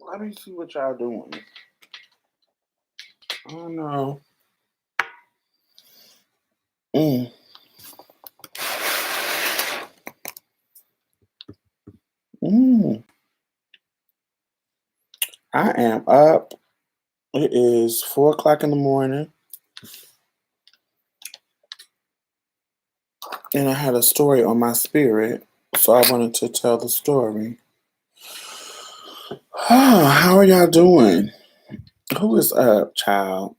Let me see what y'all doing. Oh no. Mm. Mm. I am up. It is 4 o'clock in the morning, and I had a story on my spirit, so I wanted to tell the story. How are y'all doing? Who is up, child?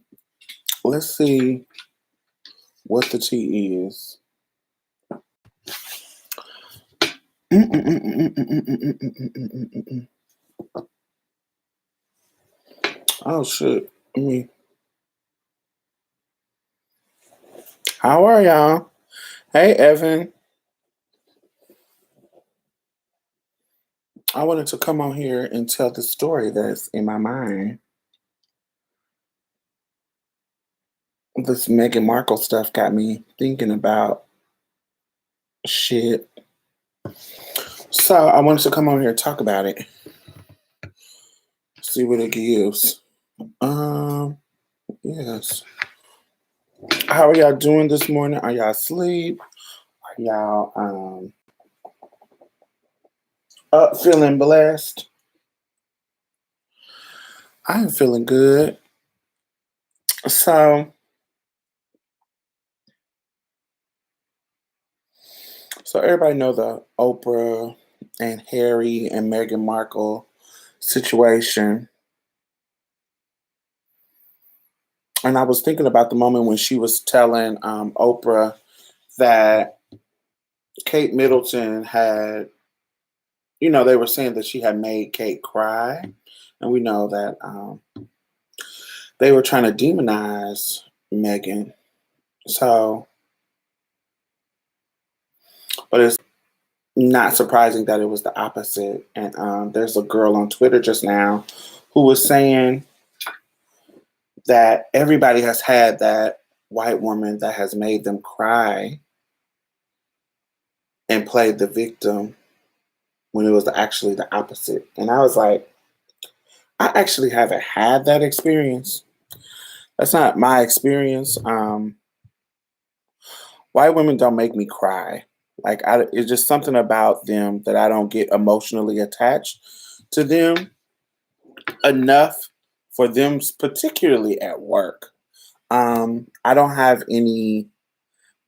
Let's see what the tea is. Oh shit. How are y'all? Hey Evan. I wanted to come on here and tell the story that's in my mind. This Meghan Markle stuff got me thinking about shit. So I wanted to come on here and talk about it. See what it gives. Yes. How are y'all doing this morning? Are y'all asleep? Are y'all up feeling blessed? I am feeling good. So everybody know the Oprah and Harry and Meghan Markle situation. And I was thinking about the moment when she was telling Oprah that Kate Middleton had, they were saying that she had made Kate cry. And we know that they were trying to demonize Meghan. So, but it's not surprising that it was the opposite. And there's a girl on Twitter just now who was saying that everybody has had that white woman that has made them cry and played the victim when it was actually the opposite. And I was like, I actually haven't had that experience. That's not my experience. White women don't make me cry. Like, it's just something about them that I don't get emotionally attached to them enough for them, particularly at work. I don't have any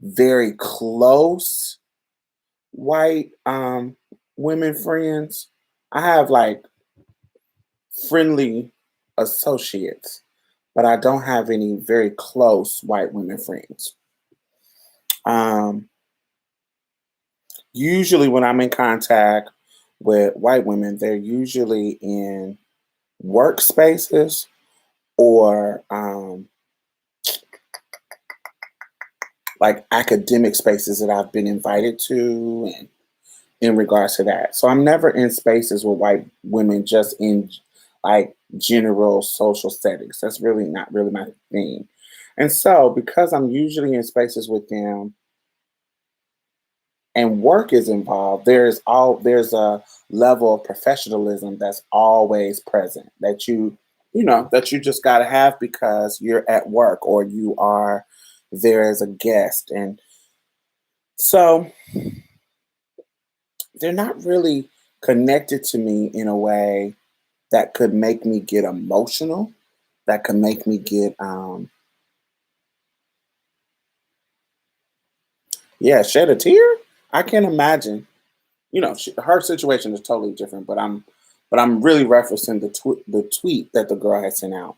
very close white women friends. I have like friendly associates, but I don't have any very close white women friends. Usually, when I'm in contact with white women, they're usually in workspaces or like academic spaces that I've been invited to, and in regards to that. So I'm never in spaces with white women just in like general social settings. That's really not really my thing. And so because I'm usually in spaces with them and work is involved, there's a level of professionalism that's always present that that you just gotta have because you're at work or you are there as a guest. And so they're not really connected to me in a way that could make me get emotional, that could make me get shed a tear. I can't imagine. Her situation is totally different, but I'm really referencing the tweet that the girl had sent out.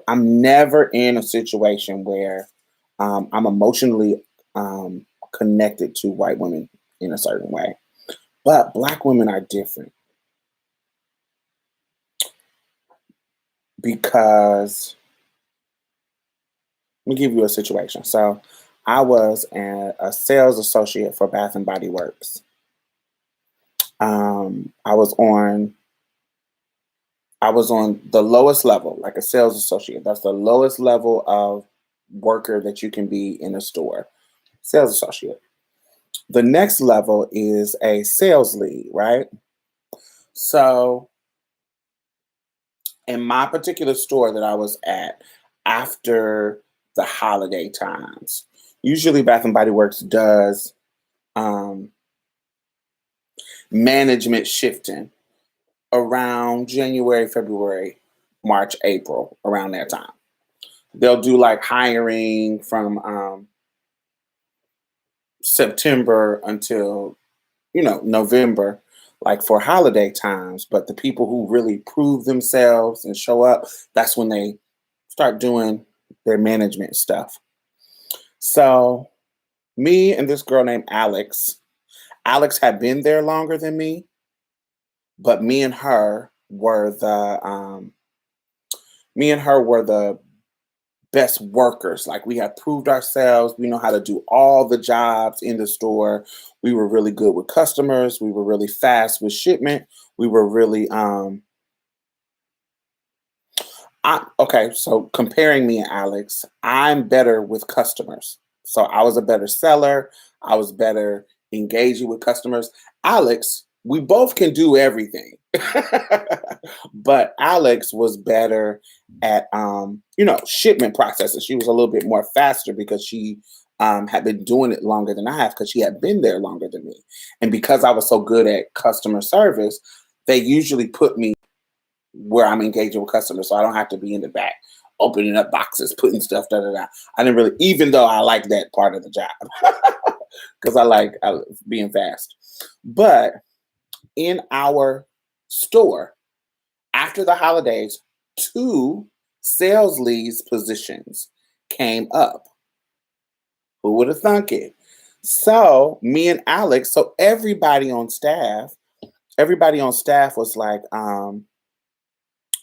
I'm never in a situation where I'm emotionally connected to white women in a certain way. But black women are different because let me give you a situation. So I was a sales associate for Bath and Body Works. I was on the lowest level, like a sales associate. That's the lowest level of worker that you can be in a store. Sales associate. The next level is a sales lead, right? So in my particular store that I was at after the holiday times. Usually Bath and Body Works does um, management shifting around January, February, March, April, around that time. They'll do like hiring from September until, November, like for holiday times. But the people who really prove themselves and show up, that's when they start doing their management stuff. So me and this girl named Alex had been there longer than me, but me and her were the best workers. Like we had proved ourselves. We know how to do all the jobs in the store. We were really good with customers. We were really fast with shipment. We were really okay, so comparing me and Alex, I'm better with customers. So I was a better seller. I was better engaging with customers. Alex, we both can do everything. But Alex was better at shipment processes. She was a little bit more faster because she had been doing it longer than I have because she had been there longer than me. And because I was so good at customer service, they usually put me where I'm engaging with customers, so I don't have to be in the back opening up boxes, putting stuff, da da da. I didn't really, even though I like that part of the job, because I like being fast. But in our store, after the holidays, two sales leads positions came up. Who would have thunk it? So me and Alex, so everybody on staff was like,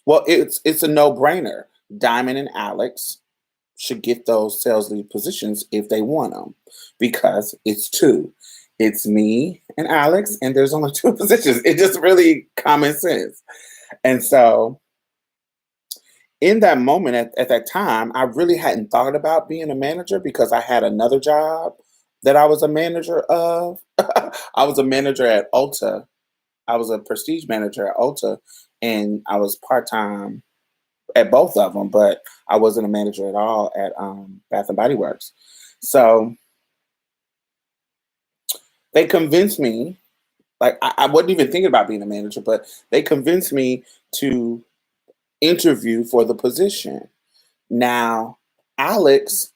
well, it's a no-brainer. Diamond and Alex should get those sales lead positions if they want them because it's two. It's me and Alex, and there's only two positions. It's just really common sense. And so, in that moment, at that time, I really hadn't thought about being a manager because I had another job that I was a manager of. I was a manager at Ulta. I was a prestige manager at Ulta, and I was part time at both of them, but I wasn't a manager at all at Bath and Body Works. So they convinced me, like I wasn't even thinking about being a manager, but they convinced me to interview for the position. Now, Alex,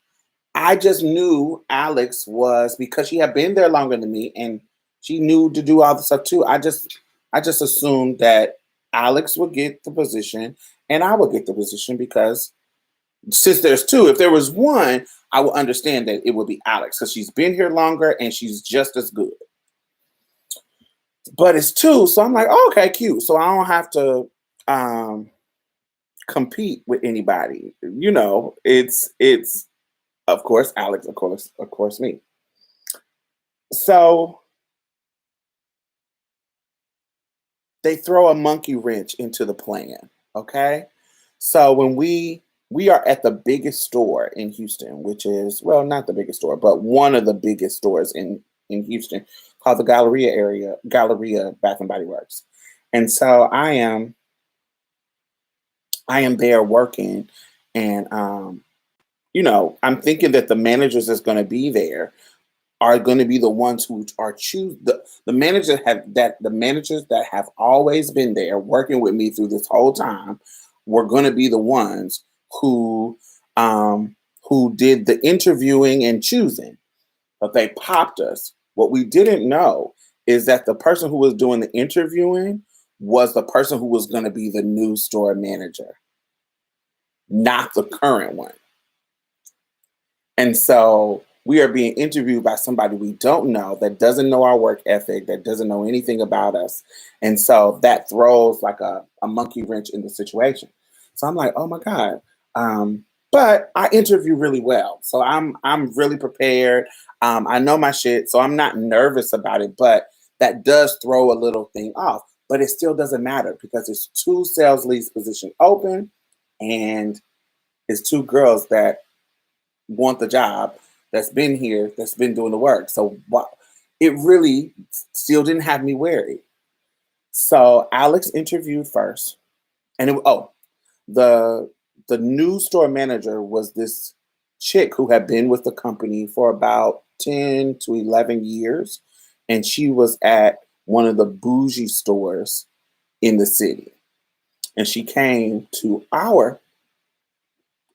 I just knew Alex was because she had been there longer than me and she knew to do all the stuff too. I just assumed that Alex would get the position and I would get the position because since there's two, if there was one, I would understand that it would be Alex because she's been here longer and she's just as good. But it's two, so I'm like, oh, okay, cute. So I don't have to um, compete with anybody. It's of course Alex, of course me. So they throw a monkey wrench into the plan. Okay. So when we are at the biggest store in Houston, which is, well, not the biggest store, but one of the biggest stores in Houston, called the Galleria Bath and Body Works. And so I am there working, and I'm thinking that the managers that's going to be there are going to be the ones who are choose the managers that have always been there working with me through this whole time were going to be the ones who um who did the interviewing and choosing, but they popped us. What we didn't know is that the person who was doing the interviewing was the person who was going to be the new store manager, not the current one. And so we are being interviewed by somebody we don't know, that doesn't know our work ethic, that doesn't know anything about us. And so that throws like a monkey wrench in the situation. So I'm like, oh my God. But I interview really well. So I'm really prepared. I know my shit. So I'm not nervous about it, but that does throw a little thing off. But it still doesn't matter because it's two sales leads position open and it's two girls that want the job, that's been here, that's been doing the work. So it really still didn't have me worried. So Alex interviewed first, and The the new store manager was this chick who had been with the company for about 10 to 11 years, and she was at one of the bougie stores in the city. And she came to our,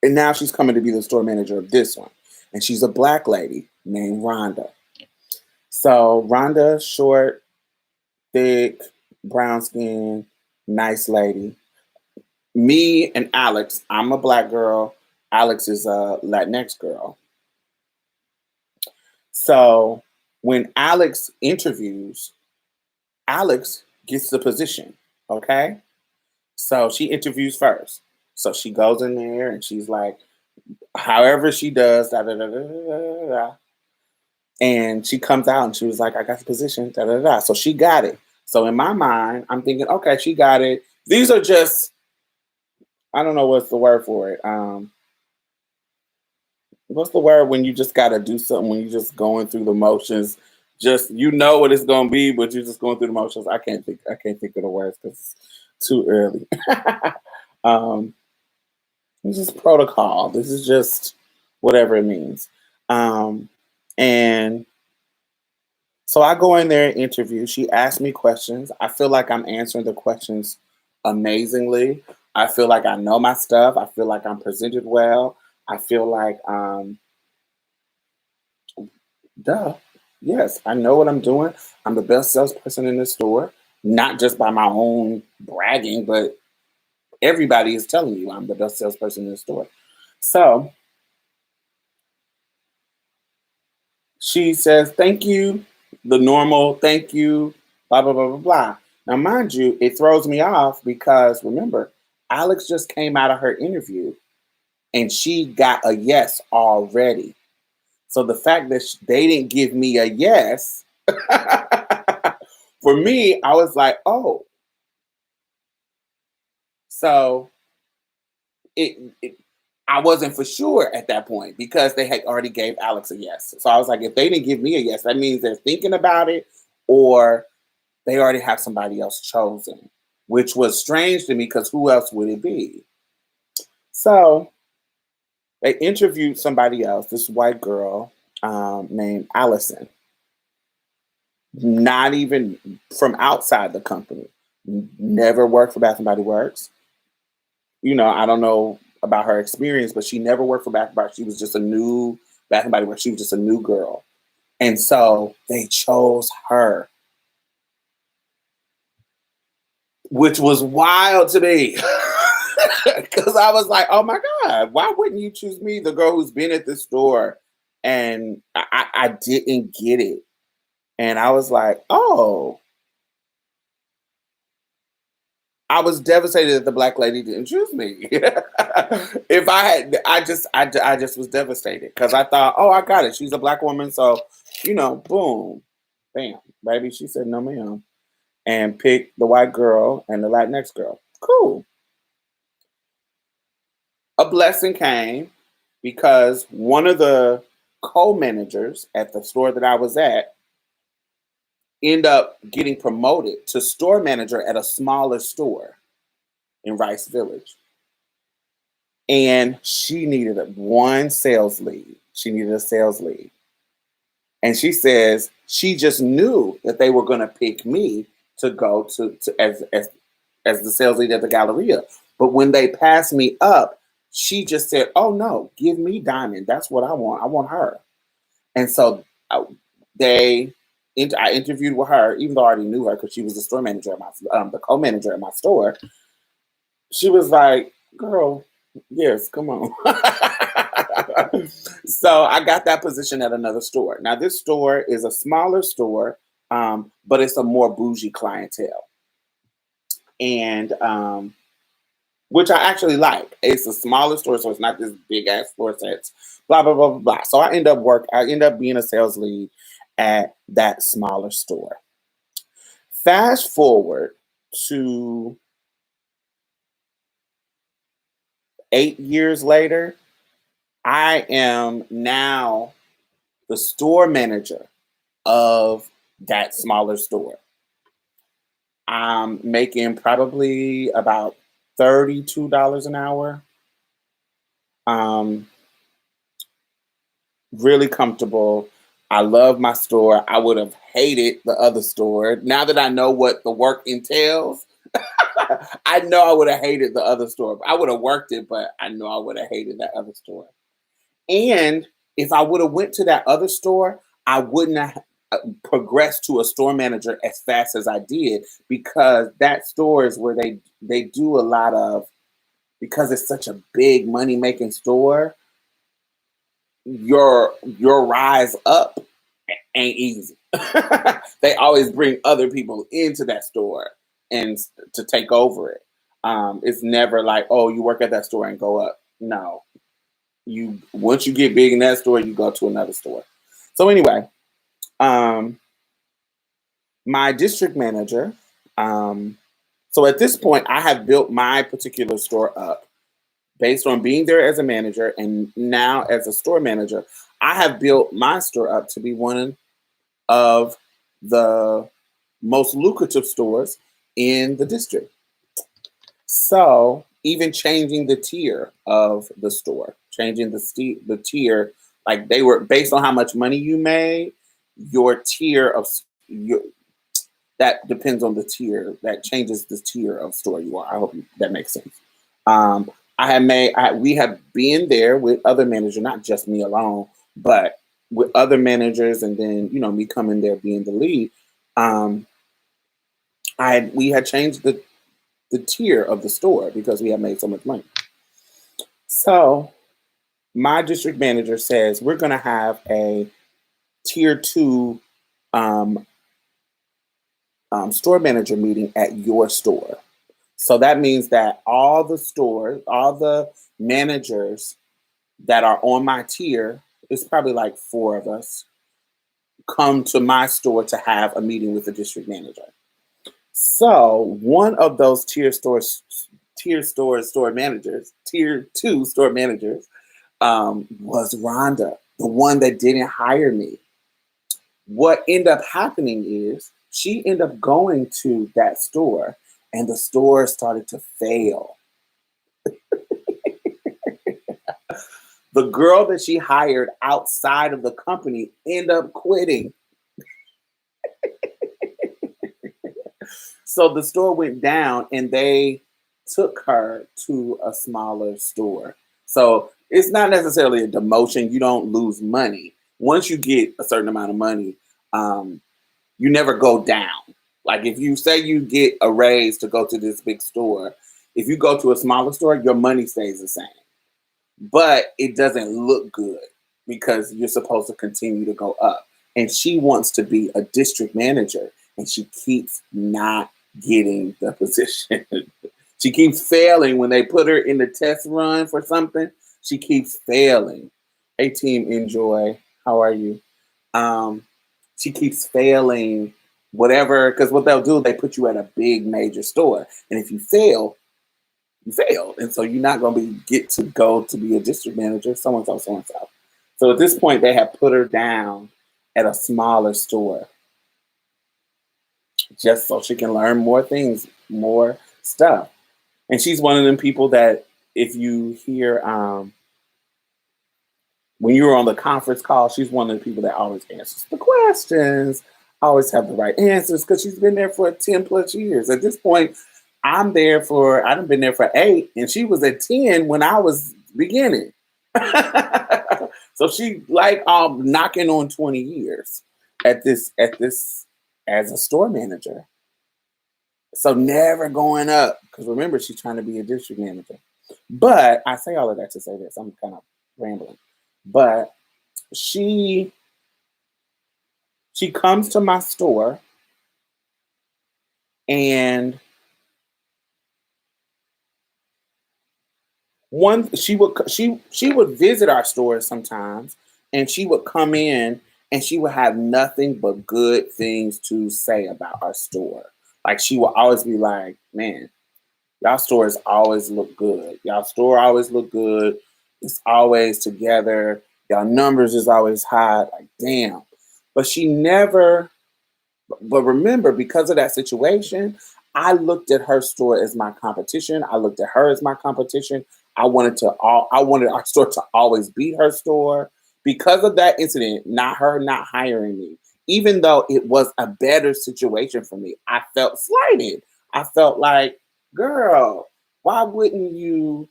and now she's coming to be the store manager of this one. And she's a black lady named Rhonda. So Rhonda, short, thick, brown skin, nice lady. Me and Alex, I'm a black girl. Alex is a Latinx girl. So when Alex interviews, Alex gets the position. Okay. So she interviews first. So she goes in there and she's like, however she does, da da da da da da. Da. And she comes out and she was like, I got the position, da da da. So she got it. So in my mind, I'm thinking, okay, she got it. These are just, I don't know what's the word for it. What's the word when you just got to do something, when you're just going through the motions? Just, you know what it's gonna be, but you're just going through the motions. I can't think of the words because it's too early. um, this is protocol. This is just whatever it means. Um, and so I go in there and interview. She asks me questions. I feel like I'm answering the questions amazingly. I feel like I know my stuff. I feel like I'm presented well. I feel like, duh, yes, I know what I'm doing. I'm the best salesperson in the store, not just by my own bragging, but everybody is telling you I'm the best salesperson in the store. So she says, thank you, the normal thank you, blah, blah, blah, blah, blah. Now, mind you, it throws me off because remember, Alex just came out of her interview and she got a yes already. So the fact that they didn't give me a yes, for me, I was like, oh, so it I wasn't for sure at that point because they had already gave Alex a yes. So I was like, if they didn't give me a yes, that means they're thinking about it or they already have somebody else chosen, which was strange to me because who else would it be? So they interviewed somebody else, this white girl named Allison, not even from outside the company, never worked for Bath and Body Works. You know, I don't know about her experience, but she never worked for Bath and Body. She was just a new Bath and Body Works. She was just a new girl, and so they chose her, which was wild to me. Because I was like, oh my God, why wouldn't you choose me, the girl who's been at this store? And I didn't get it. And I was like, oh, I was devastated that the black lady didn't choose me. If I had, I just was devastated because I thought, oh, I got it. She's a black woman, so boom, bam, baby. She said no, ma'am, and picked the white girl and the Latinx girl. Cool. A blessing came because one of the co-managers at the store that I was at ended up getting promoted to store manager at a smaller store in Rice Village. And she needed one sales lead. She needed a sales lead. And she says she just knew that they were going to pick me to go to as the sales lead at the Galleria. But when they passed me up, she just said, "Oh no, give me Diamond. That's what I want. I want her." And so they, I interviewed with her, even though I already knew her because she was the store manager at my, the co-manager at my store. She was like, "Girl, yes, come on." So I got that position at another store. Now this store is a smaller store, but it's a more bougie clientele, and which I actually like. It's a smaller store, so it's not this big ass floor sets. Blah blah blah blah blah. So I end up being a sales lead at that smaller store. Fast forward to 8 years later, I am now the store manager of that smaller store. I'm making probably about $32 an hour. Um, really comfortable. I love my store. I would have hated the other store. Now that I know what the work entails, I know I would have hated the other store. I would have worked it, but I know I would have hated that other store. And if I would have went to that other store, I wouldn't have progressed to a store manager as fast as I did, because that store is where they do a lot of, because it's such a big money making store. Your rise up ain't easy. They always bring other people into that store and to take over it. It's never like, oh, you work at that store and go up. No, you once you get big in that store, you go to another store. So anyway, um, my district manager. So at this point, I have built my particular store up based on being there as a manager, and now as a store manager, I have built my store up to be one of the most lucrative stores in the district. So even changing the tier of the store, changing the tier, like they were based on how much money you made, your tier of your that depends on the tier, that changes the tier of store you are. I hope that makes sense. Um, we have been there with other managers, not just me alone, but with other managers, and then me coming there being the lead. Um, we had changed the tier of the store because we had made so much money. So my district manager says we're going to have a tier two um, store manager meeting at your store. So that means that all the managers that are on my tier, it's probably like four of us, come to my store to have a meeting with the district manager. So one of those tier two store managers was Rhonda, the one that didn't hire me. What ended up happening is she ended up going to that store, and the store started to fail. The girl that she hired outside of the company ended up quitting. So the store went down, and they took her to a smaller store. So it's not necessarily a demotion. You don't lose money. Once you get a certain amount of money, you never go down. Like if you say you get a raise to go to this big store, if you go to a smaller store, your money stays the same. But it doesn't look good because you're supposed to continue to go up. And she wants to be a district manager, and she keeps not getting the position. She keeps failing when they put her in the test run for something. She keeps failing. Hey, team, enjoy. How are you? She keeps failing, whatever, because what they'll do, they put you at a big major store. And if you fail, you failed. And so you're not going to get to go to be a district manager, so-and-so, so-and-so. So at this point, they have put her down at a smaller store just so she can learn more things, more stuff. And she's one of them people that if you hear when you were on the conference call, she's one of the people that always answers the questions, always have the right answers, because she's been there for 10 plus years. At this point, I've been there for 8, and she was at 10 when I was beginning. So she knocking on 20 years at this as a store manager. So never going up, because remember, she's trying to be a district manager. But I say all of that to say this. I'm kind of rambling. But she comes to my store, and she would visit our stores sometimes, and she would come in, and she would have nothing but good things to say about our store. Like she would always be like, "Man, y'all stores always look good. Y'all store always look good. It's always together. Y'all numbers is always high." Like, damn. But she never, but remember, because of that situation, I looked at her store as my competition. I looked at her as my competition. I wanted our store to always beat her store. Because of that incident, not her not hiring me, even though it was a better situation for me, I felt slighted. I felt like, girl, why wouldn't you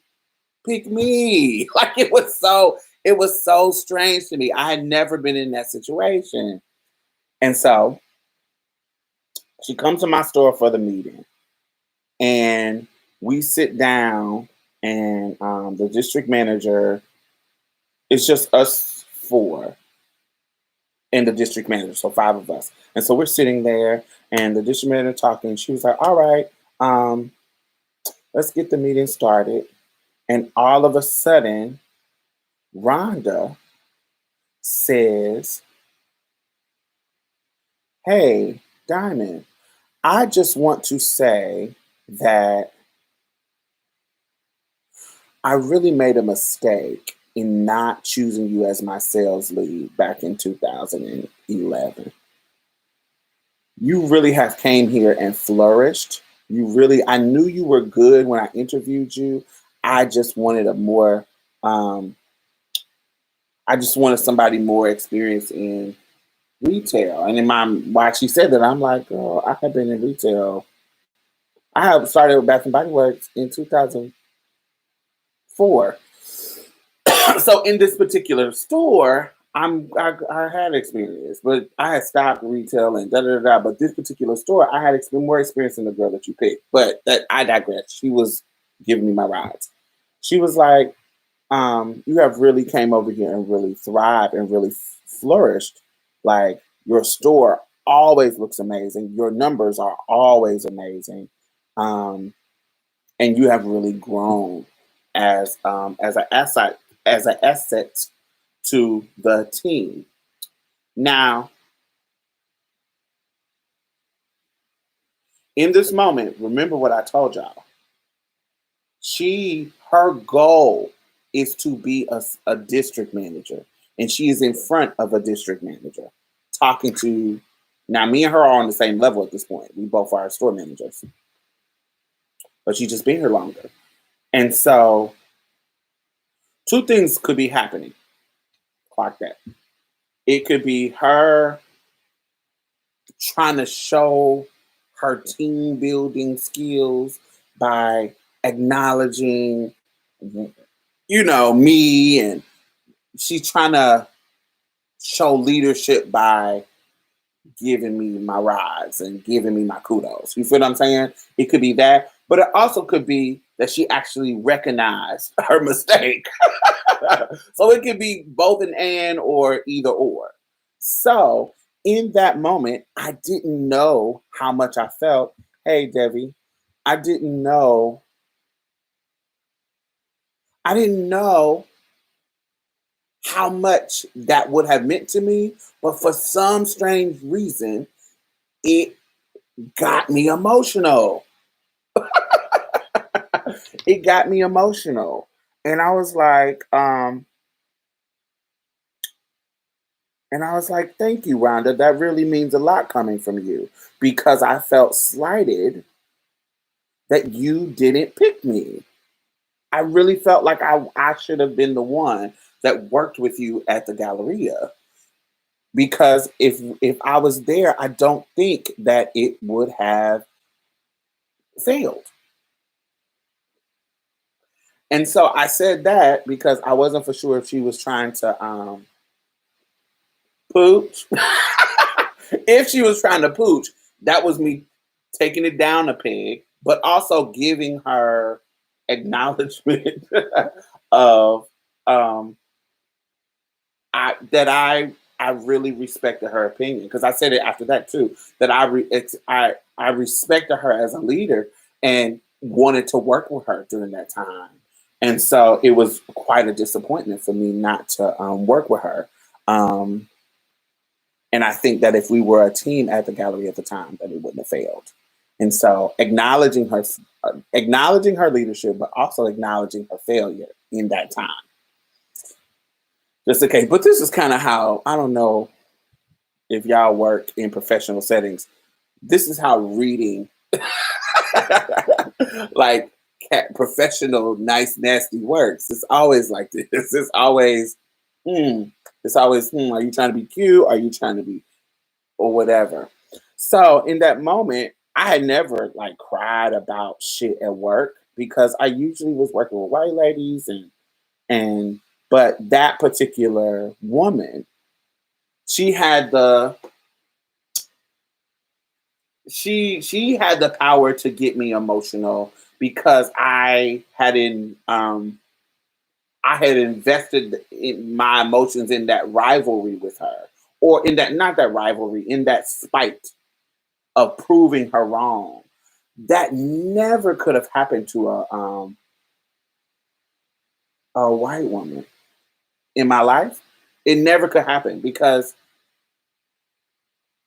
pick me? Like it was so strange to me. I had never been in that situation. And so she comes to my store for the meeting, and we sit down, and the district manager, it's just us four and the district manager, so five of us. And so we're sitting there, and the district manager talking. She was like, all right, um, let's get the meeting started. And all of a sudden, Rhonda says, hey, Diamond, I just want to say that I really made a mistake in not choosing you as my sales lead back in 2011. You really have came here and flourished. I knew you were good when I interviewed you. I just wanted um, I just wanted somebody more experienced in retail. And while she said that, I'm like, girl, I have been in retail. I have started with Bath and Body Works in 2004. So in this particular store, I had experience, but I had stopped retail and da da da. But this particular store, I had more experience than the girl that you picked. But I digress. She was giving me my rides. She was like, "You have really came over here and really thrived and really flourished. Like your store always looks amazing. Your numbers are always amazing, um, and you have really grown as an asset to the team. Now, in this moment, remember what I told y'all. Her goal is to be a district manager, and she is in front of a district manager talking to. Now, me and her are on the same level at this point. We both are store managers, but she's just been here longer. And so, two things could be happening. Clock that. It could be her trying to show her team building skills by acknowledging, me, and she's trying to show leadership by giving me my rides and giving me my kudos. You feel what I'm saying? It could be that, but it also could be that she actually recognized her mistake. So it could be both an and or either or. So in that moment, I didn't know how much I felt. Hey, Debbie, I didn't know. I didn't know how much that would have meant to me, but for some strange reason, it got me emotional. It got me emotional. And I was like, thank you, Rhonda. That really means a lot coming from you because I felt slighted that you didn't pick me. I really felt like I should have been the one that worked with you at the Galleria. Because if I was there, I don't think that it would have failed. And so I said that because I wasn't for sure if she was trying to pooch. If she was trying to pooch, that was me taking it down a peg, but also giving her acknowledgement of I really respected her opinion because I said it after that too that I respected her as a leader and wanted to work with her during that time, and so it was quite a disappointment for me not to work with her. Um, and I think that if we were a team at the gallery at the time, that it wouldn't have failed. And so acknowledging her leadership, but also acknowledging her failure in that time. Just okay. But this is kind of how, I don't know if y'all work in professional settings. This is how reading Like professional, nice, nasty works. It's always like this. It's always, hmm. It's always, are you trying to be cute? Are you trying to be, or whatever? So in that moment, I had never like cried about shit at work because I usually was working with white ladies and but that particular woman, she had the she had the power to get me emotional because I had invested in my emotions in that rivalry with her, or in that, not that rivalry, in that spite of proving her wrong. That never could have happened to a white woman in my life. It never could happen because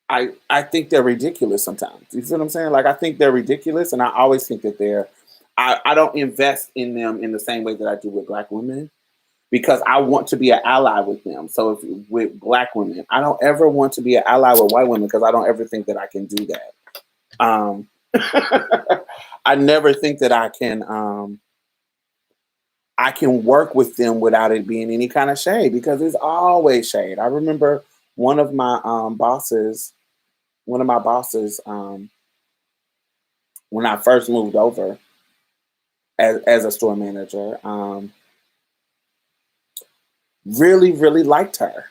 I think they're ridiculous sometimes. You see what I'm saying? Like I think they're ridiculous, and I always think that they're. I don't invest in them in the same way that I do with black women because I want to be an ally with them. So if with black women, I don't ever want to be an ally with white women because I don't ever think that I can do that. Um, I never think that I can work with them without it being any kind of shade because there's always shade. I remember one of my bosses, one of my bosses, when I first moved over as a store manager, really liked her,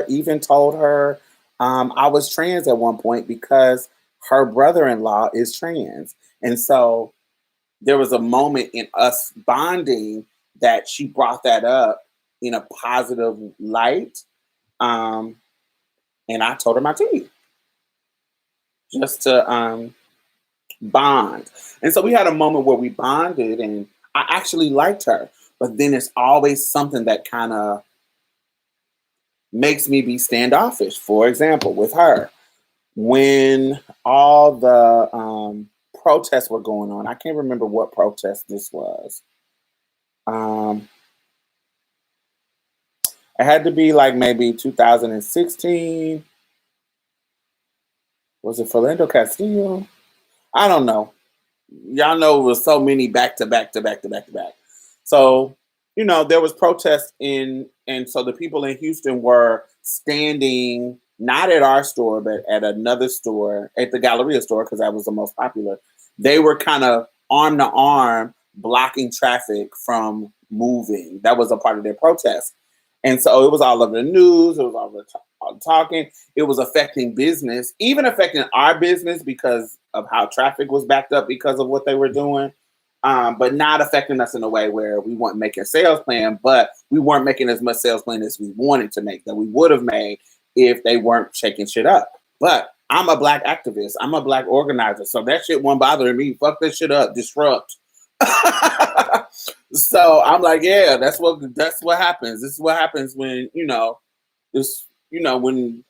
even told her I was trans at one point because her brother-in-law is trans. And so there was a moment in us bonding that she brought that up in a positive light. Um, and I told her my tea just to bond. And so we had a moment where we bonded and I actually liked her. But then it's always something that kind of makes me be standoffish. For example, with her, when all the protests were going on, I can't remember what protest this was. Um, it had to be like maybe 2016. Was it Philando Castillo? I don't know. Y'all know it was so many back to back to back to back to back. So, there was protests and so the people in Houston were standing not at our store, but at another store, at the Galleria store, because that was the most popular. They were kind of arm to arm blocking traffic from moving. That was a part of their protest. And so it was all over the news, it was all the talking. It was affecting business, even affecting our business because of how traffic was backed up because of what they were doing. But not affecting us in a way where we weren't making a sales plan, but we weren't making as much sales plan as we wanted to make that we would have made if they weren't shaking shit up. But I'm a black activist. I'm a black organizer. So that shit wasn't bothering me. Fuck this shit up. Disrupt. So I'm like, yeah, that's what happens. This is what happens when, when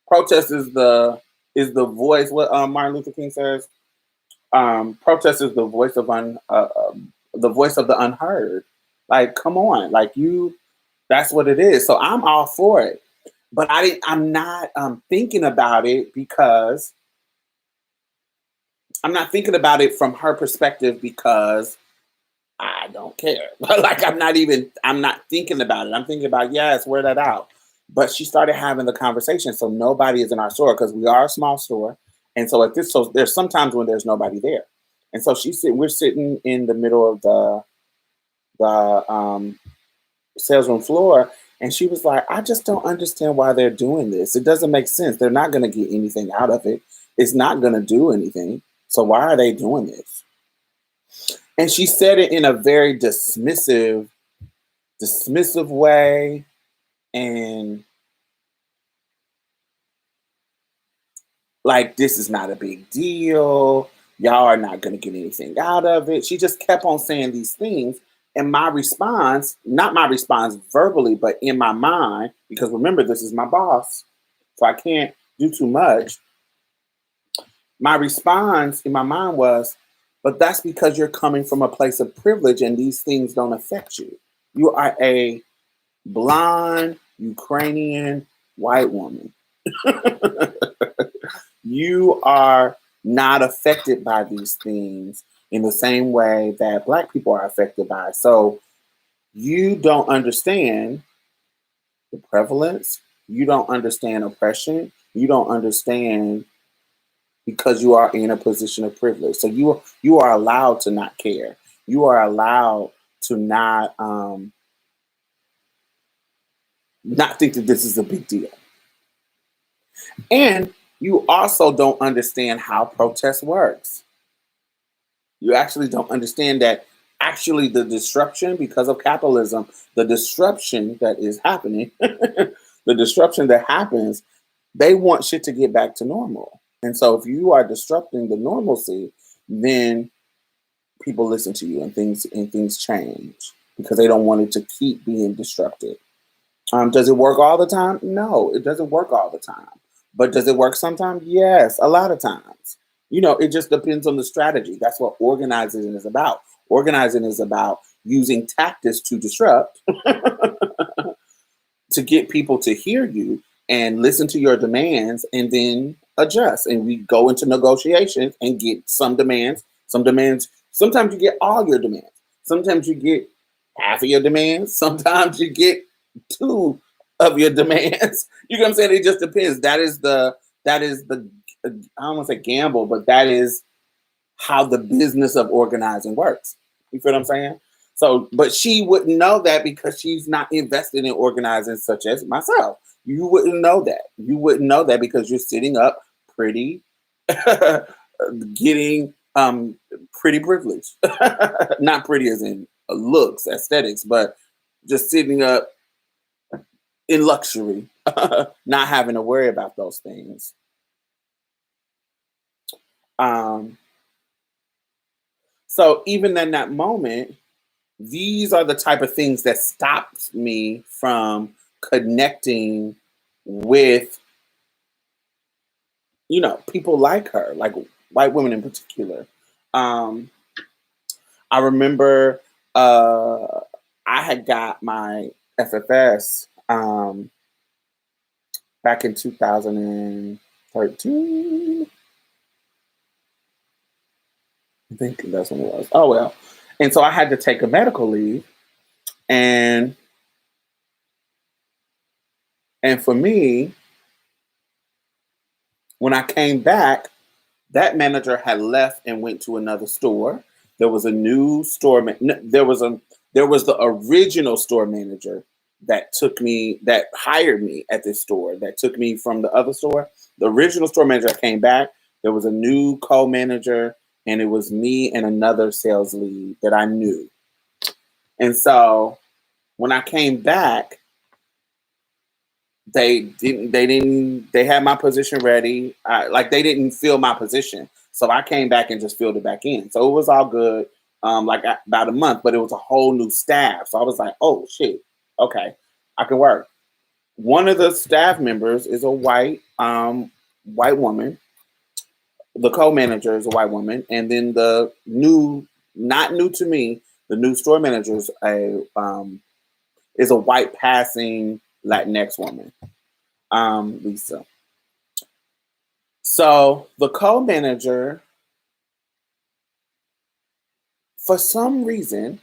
protest is the voice. What Martin Luther King says, protest is the voice of the voice of the unheard. Like, come on, like that's what it is. So I'm all for it, but I'm not thinking about it because I'm not thinking about it from her perspective because I don't care. Like I'm not thinking about it. I'm thinking about, yes, wear that out. But she started having the conversation. So nobody is in our store because we are a small store. And so so there's sometimes when there's nobody there. And so we're sitting in the middle of the sales room floor. And she was like, I just don't understand why they're doing this. It doesn't make sense. They're not going to get anything out of it. It's not going to do anything. So why are they doing this? And she said it in a very dismissive way. And like, this is not a big deal. Y'all are not going to get anything out of it. She just kept on saying these things. And my response, not my response verbally, but in my mind, because remember, this is my boss, so I can't do too much. My response in my mind was, but that's because you're coming from a place of privilege and these things don't affect you. You are a blonde Ukrainian white woman. You are not affected by these things in the same way that Black people are affected by. So you don't understand the prevalence. You don't understand oppression. You don't understand because you are in a position of privilege. So you are allowed to not care. You are allowed to not think that this is a big deal. And you also don't understand how protest works. You actually don't understand that actually the disruption because of capitalism, the disruption that is happening, the disruption that happens, they want shit to get back to normal. And so if you are disrupting the normalcy, then people listen to you and things change because they don't want it to keep being disrupted. Does it work all the time? No, it doesn't work all the time. But does it work sometimes? Yes, a lot of times. It just depends on the strategy. That's what organizing is about. Organizing is about using tactics to disrupt, to get people to hear you and listen to your demands and then adjust. And we go into negotiations and get some demands. Sometimes you get all your demands. Sometimes you get half of your demands. Sometimes you get two of your demands. You know what I'm saying? It just depends. That is the I don't want to say gamble, but that is how the business of organizing works. You feel what I'm saying? So, but she wouldn't know that because she's not invested in organizing, such as myself. You wouldn't know that. You wouldn't know that because you're sitting up pretty, getting pretty privileged. Not pretty as in looks, aesthetics, but just sitting up in luxury, not having to worry about those things. So even in that moment, these are the type of things that stopped me from connecting with, people like her, like white women in particular. I remember I had got my FFS back in 2013. I think that's when it was. Oh well. And so I had to take a medical leave. And for me, when I came back, that manager had left and went to another store. There was a new store. There was the original store manager that hired me at this store, that took me from the other store. The original store manager came back. There was a new co-manager, and it was me and another sales lead that I knew. And so when I came back, they had my position ready. They didn't fill my position. So I came back and just filled it back in. So it was all good. About a month, but it was a whole new staff. So I was like, oh shit, okay, I can work. One of the staff members is a white woman. The co-manager is a white woman. And then not new to me, the new store manager is a white passing Latinx woman. Lisa. So the co-manager, for some reason,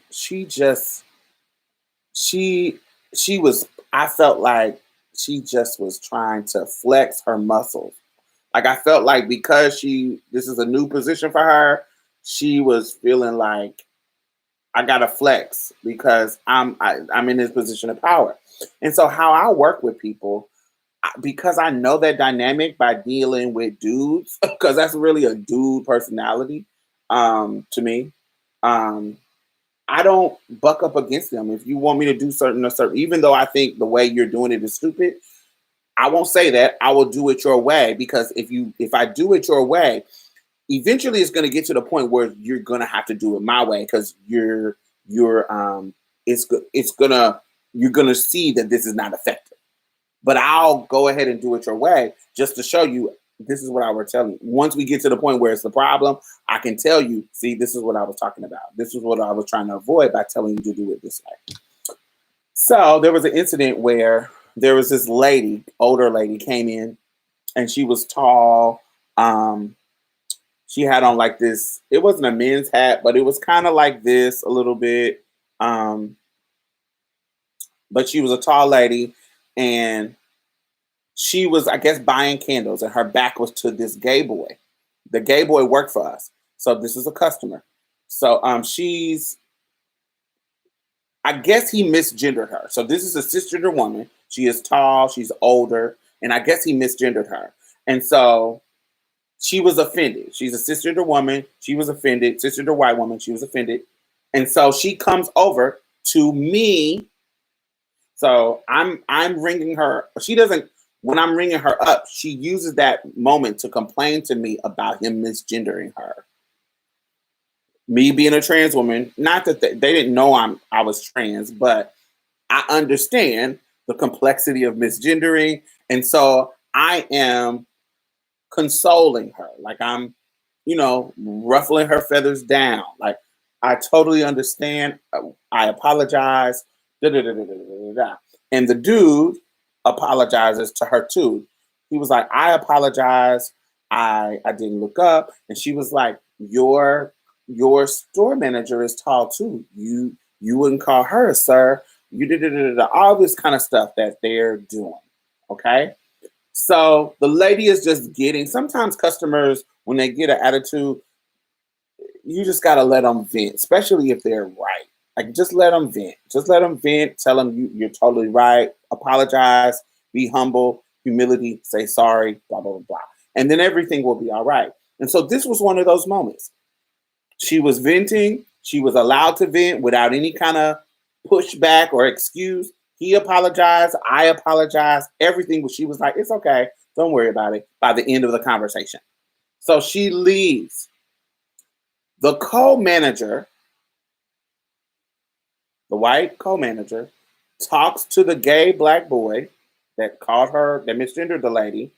I felt like she just was trying to flex her muscles. Like I felt like because this is a new position for her, she was feeling like I gotta flex because I'm in this position of power. And so how I work with people, because I know that dynamic by dealing with dudes, because that's really a dude personality to me. I don't buck up against them. If you want me to do certain, even though I think the way you're doing it is stupid, I won't say that. I will do it your way, because if I do it your way, eventually it's going to get to the point where you're going to have to do it my way, because you're going to see that this is not effective. But I'll go ahead and do it your way just to show you this is what I was telling you. Once we get to the point where it's the problem, I can tell you, see, this is what I was talking about. This is what I was trying to avoid by telling you to do it this way. So there was an incident where there was this lady, older lady, came in, and she was tall. She had on like this, it wasn't a men's hat, but it was kind of like this a little bit. Um, but she was a tall lady, and she was, I guess, buying candles, and her back was to this gay boy. The gay boy worked for us. So this is a customer. So I guess he misgendered her. So this is a cisgender woman. She is tall, she's older, and I guess he misgendered her. And so she was offended. She's a cisgender woman. She was offended. Cisgender white woman. She was offended. And so she comes over to me. So I'm ringing her. She doesn't. When I'm ringing her up, she uses that moment to complain to me about him misgendering her. Me being a trans woman, not that they didn't know I was trans, but I understand the complexity of misgendering, and so I am consoling her. Like I'm, ruffling her feathers down. Like I totally understand. I apologize. Da, da, da, da, da, da, da. And the dude apologizes to her too. He was like, I apologize. I didn't look up. And she was like, your store manager is tall too. You wouldn't call her sir. You did all this kind of stuff that they're doing. Okay. So the lady is just getting, sometimes customers, when they get an attitude, you just got to let them vent, especially if they're right. Like, just let them vent. Just let them vent. Tell them you're totally right. Apologize. Be humble. Humility. Say sorry. Blah, blah, blah, blah. And then everything will be all right. And so this was one of those moments. She was venting. She was allowed to vent without any kind of pushback or excuse. He apologized. I apologized. Everything was, she was like, it's okay. Don't worry about it by the end of the conversation. So she leaves. The co-manager, the white co-manager, talks to the gay black boy that called her, that misgendered the lady.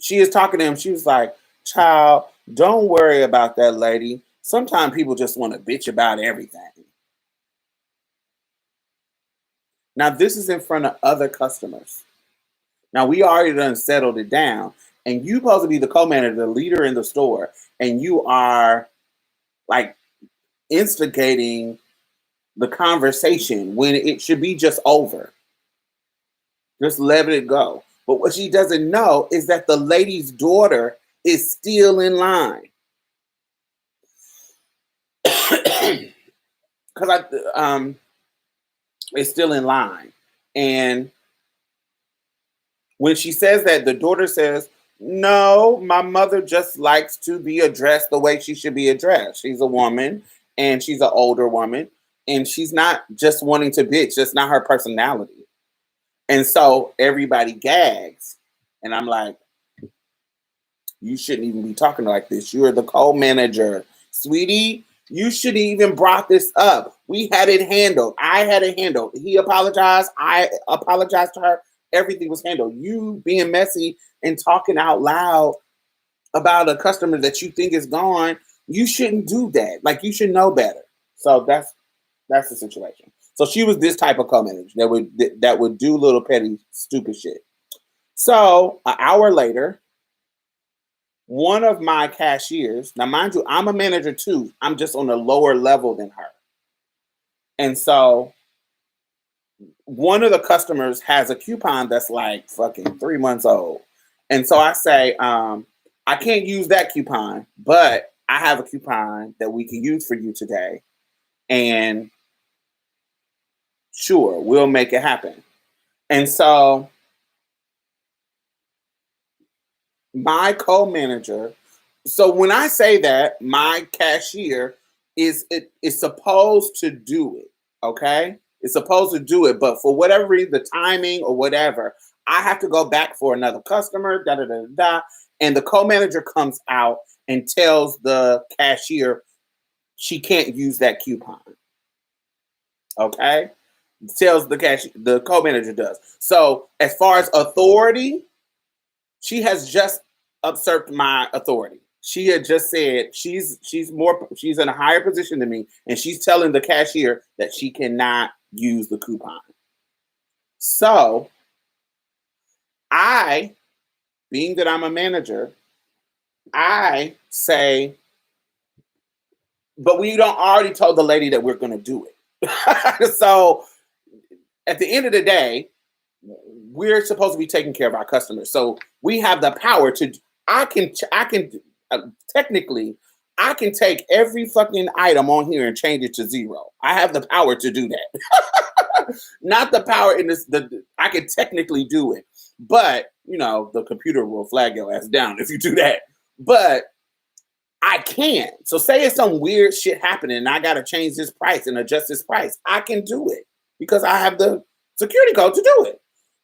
She is talking to him. She was like, child, don't worry about that lady. Sometimes people just want to bitch about everything. Now, this is in front of other customers. Now, we already done settled it down, and you supposed to be the co-manager, the leader in the store, and you are like instigating the conversation when it should be just over. Just let it go. But what she doesn't know is that the lady's daughter is still in line. Because is still in line. And when she says that, the daughter says, no, my mother just likes to be addressed the way she should be addressed. She's a woman, and she's an older woman, and she's not just wanting to bitch. That's not her personality. And so everybody gags. And I'm like, you shouldn't even be talking like this. You're the co-manager. Sweetie, you shouldn't even brought this up. We had it handled. I had it handled. He apologized. I apologized to her. Everything was handled. You being messy and talking out loud about a customer that you think is gone, you shouldn't do that. Like, you should know better. So that's the situation. So she was this type of co-manager that would do little petty stupid shit. So an hour later, one of my cashiers, now mind you, I'm a manager too. I'm just on a lower level than her. And so one of the customers has a coupon that's like fucking 3 months old. And so I say, I can't use that coupon, but I have a coupon that we can use for you today. And sure, we'll make it happen. And so my co-manager, so when I say that, my cashier is supposed to do it, okay? It's supposed to do it, but for whatever reason, the timing or whatever, I have to go back for another customer, da da da da. And the co-manager comes out and tells the cashier she can't use that coupon. Okay? Tells the co-manager does. So as far as authority, she has just usurped my authority. She had just said she's in a higher position than me, and she's telling the cashier that she cannot use the coupon. So I, being that I'm a manager, I say, but we don't already told the lady that we're going to do it. So at the end of the day, we're supposed to be taking care of our customers. So we have the power to. I can technically. I can take every fucking item on here and change it to 0. I have the power to do that. Not the power in this. I can technically do it, but the computer will flag your ass down if you do that. But I can. So say it's some weird shit happening and I gotta change this price and adjust this price. I can do it because I have the security code to do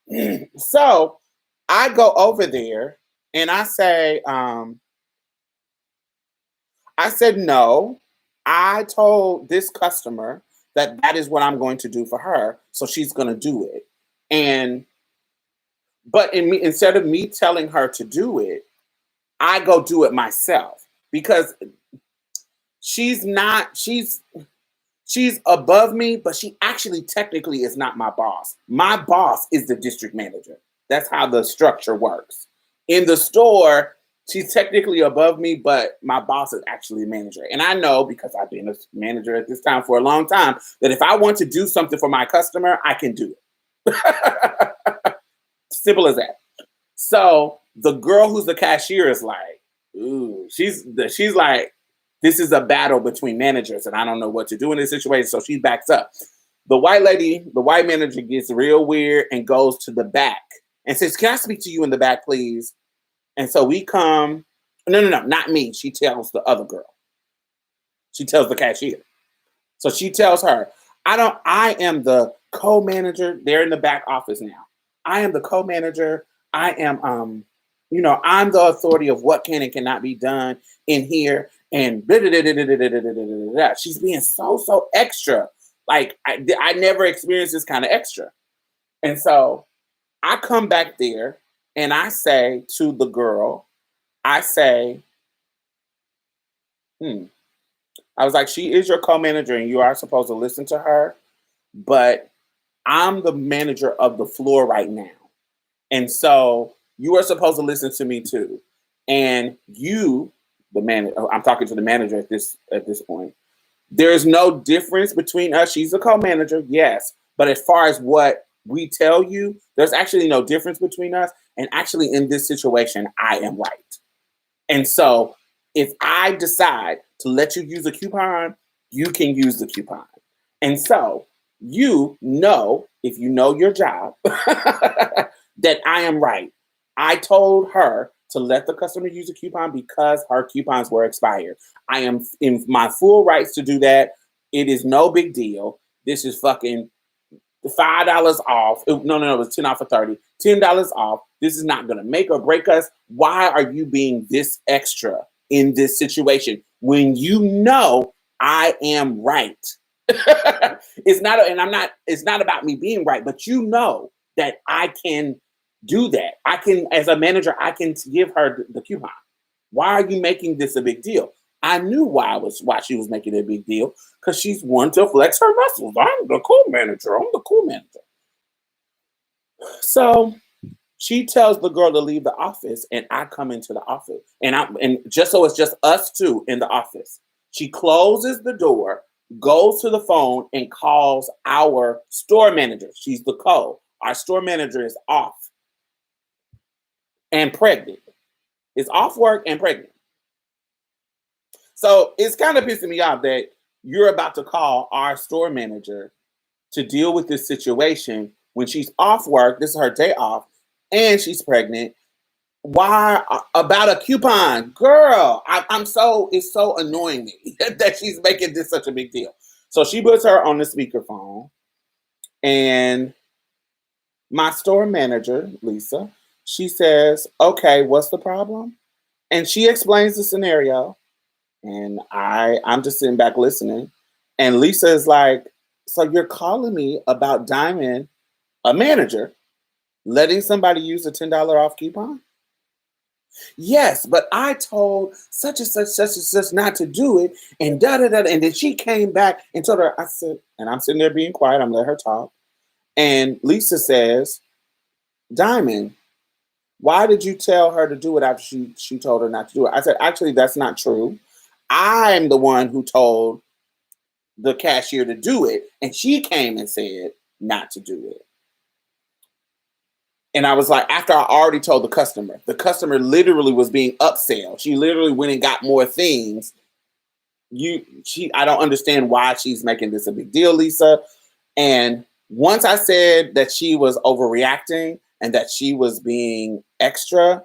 it. So I go over there and I said no. I told this customer that that is what I'm going to do for her, so she's going to do it. And instead of me telling her to do it, I go do it myself because she's not she's above me, but she actually technically is not my boss. My boss is the district manager. That's how the structure works. In the store, she's technically above me, but my boss is actually a manager. And I know because I've been a manager at this time for a long time that if I want to do something for my customer, I can do it. Simple as that. So the girl who's the cashier is like, ooh, she's like, this is a battle between managers, and I don't know what to do in this situation. So she backs up. The white manager gets real weird and goes to the back and says, "Can I speak to you in the back, please?" And so we come. No, not me. She tells the other girl. She tells the cashier. So she tells her, I am the co-manager. They're in the back office now. I am the co-manager. I am, I'm the authority of what can and cannot be done in here. And blah, blah, blah, blah, blah, blah, blah, blah. She's being so extra. Like I never experienced this kind of extra. And so I come back there and I say to the girl, I say, I was like, she is your co-manager and you are supposed to listen to her, but I'm the manager of the floor right now. And so you are supposed to listen to me too. And you, I'm talking to the manager at this point. There is no difference between us. She's a co-manager, yes. But as far as what we tell you, there's actually no difference between us. And actually in this situation, I am right. And so if I decide to let you use a coupon, you can use the coupon. And so if you know your job, that I am right. I told her to let the customer use a coupon because her coupons were expired. I am in my full rights to do that. It is no big deal. This is fucking $5 off. No, it was 10 off of 30. $10 off. This is not going to make or break us. Why are you being this extra in this situation when you know I am right? It's not about me being right, but you know that I can do that. I can, as a manager, I can give her the coupon. Why are you making this a big deal? I knew why she was making it a big deal, because she's one to flex her muscles. I'm the cool manager. So she tells the girl to leave the office, and I come into the office, and just so it's just us two in the office. She closes the door, goes to the phone, and calls our store manager. She's the co. Our store manager is off and pregnant. Is off work and pregnant. So it's kind of pissing me off that you're about to call our store manager to deal with this situation when she's off work. This is her day off, and she's pregnant. Why about a coupon, girl? It's so annoying me that she's making this such a big deal. So she puts her on the speakerphone, and my store manager, Lisa, she says, "Okay, what's the problem?" And she explains the scenario, and I'm just sitting back listening. And Lisa is like, "So you're calling me about Diamond, a manager, letting somebody use a $10 off coupon?" "Yes, but I told such and such not to do it, and da da da." And then she came back and told her. I said, and I'm sitting there being quiet. I'm letting her talk. And Lisa says, "Diamond, Why did you tell her to do it after she told her not to do it? I said, actually, that's not true. I'm the one who told the cashier to do it, and she came and said not to do it. And I was like, after I already told the customer literally was being upsell. She literally went and got more things. I don't understand why she's making this a big deal, Lisa. And once I said that she was overreacting and that she was being extra,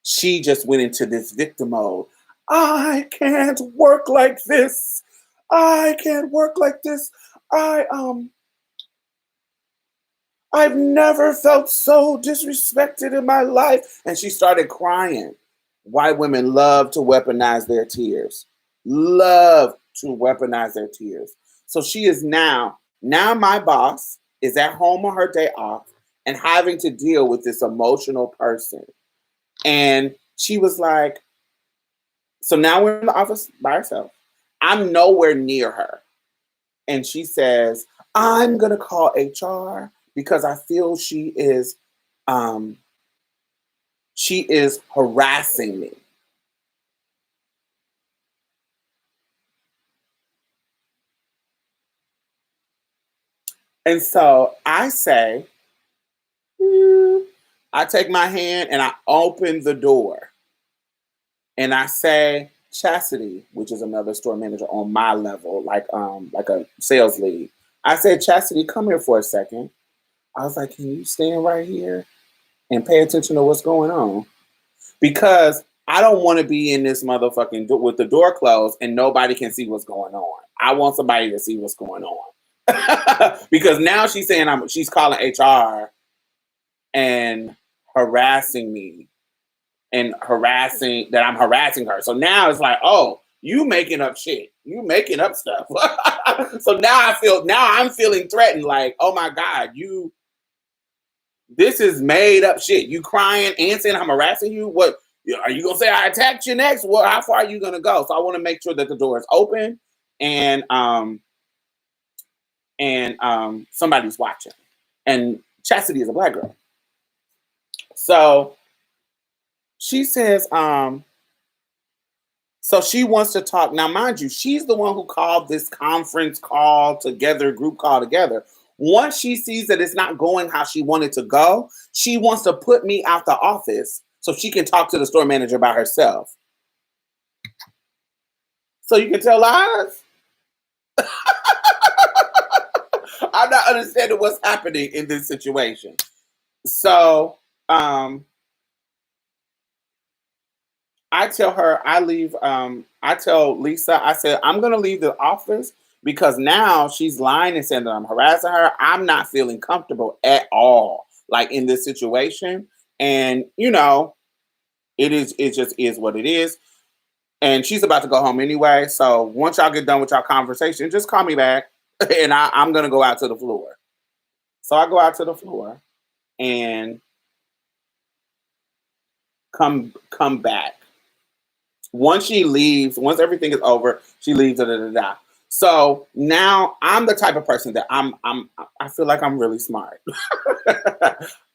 she just went into this victim mode. I can't work like this. I can't work like this. I've never felt so disrespected in my life. And she started crying. White women love to weaponize their tears. Love to weaponize their tears. So she is now my boss is at home on her day off and having to deal with this emotional person. And she was like, so now we're in the office by herself. I'm nowhere near her. And she says, I'm going to call HR because I feel she is harassing me. And so I say, I take my hand and I open the door. And I say, Chastity, which is another store manager on my level, like a sales lead. I said, Chastity, come here for a second. I was like, can you stand right here and pay attention to what's going on? Because I don't want to be in this motherfucking with the door closed and nobody can see what's going on. I want somebody to see what's going on. Because now she's saying she's calling HR and harassing me and I'm harassing her. So now it's like, oh, you making up shit. You making up stuff. So now I'm feeling threatened, like, oh my God, this is made up shit. You crying and saying I'm harassing you? What are you gonna say? I attacked you next? Well, how far are you gonna go? So I want to make sure that the door is open and somebody's watching. And Chastity is a Black girl. So she says, so she wants to talk. Now, mind you, she's the one who called this conference call together, group call together. Once she sees that it's not going how she wanted to go, she wants to put me out the office so she can talk to the store manager by herself. So you can tell lies? I'm not understanding what's happening in this situation. So I tell her, I tell Lisa, I said, I'm going to leave the office because now she's lying and saying that I'm harassing her. I'm not feeling comfortable at all, like in this situation. And, it just is what it is. And she's about to go home anyway. So once y'all get done with y'all conversation, just call me back and I'm going to go out to the floor. So I go out to the floor and come back. Once she leaves, once everything is over, she leaves. So now I'm the type of person that I feel like I'm really smart,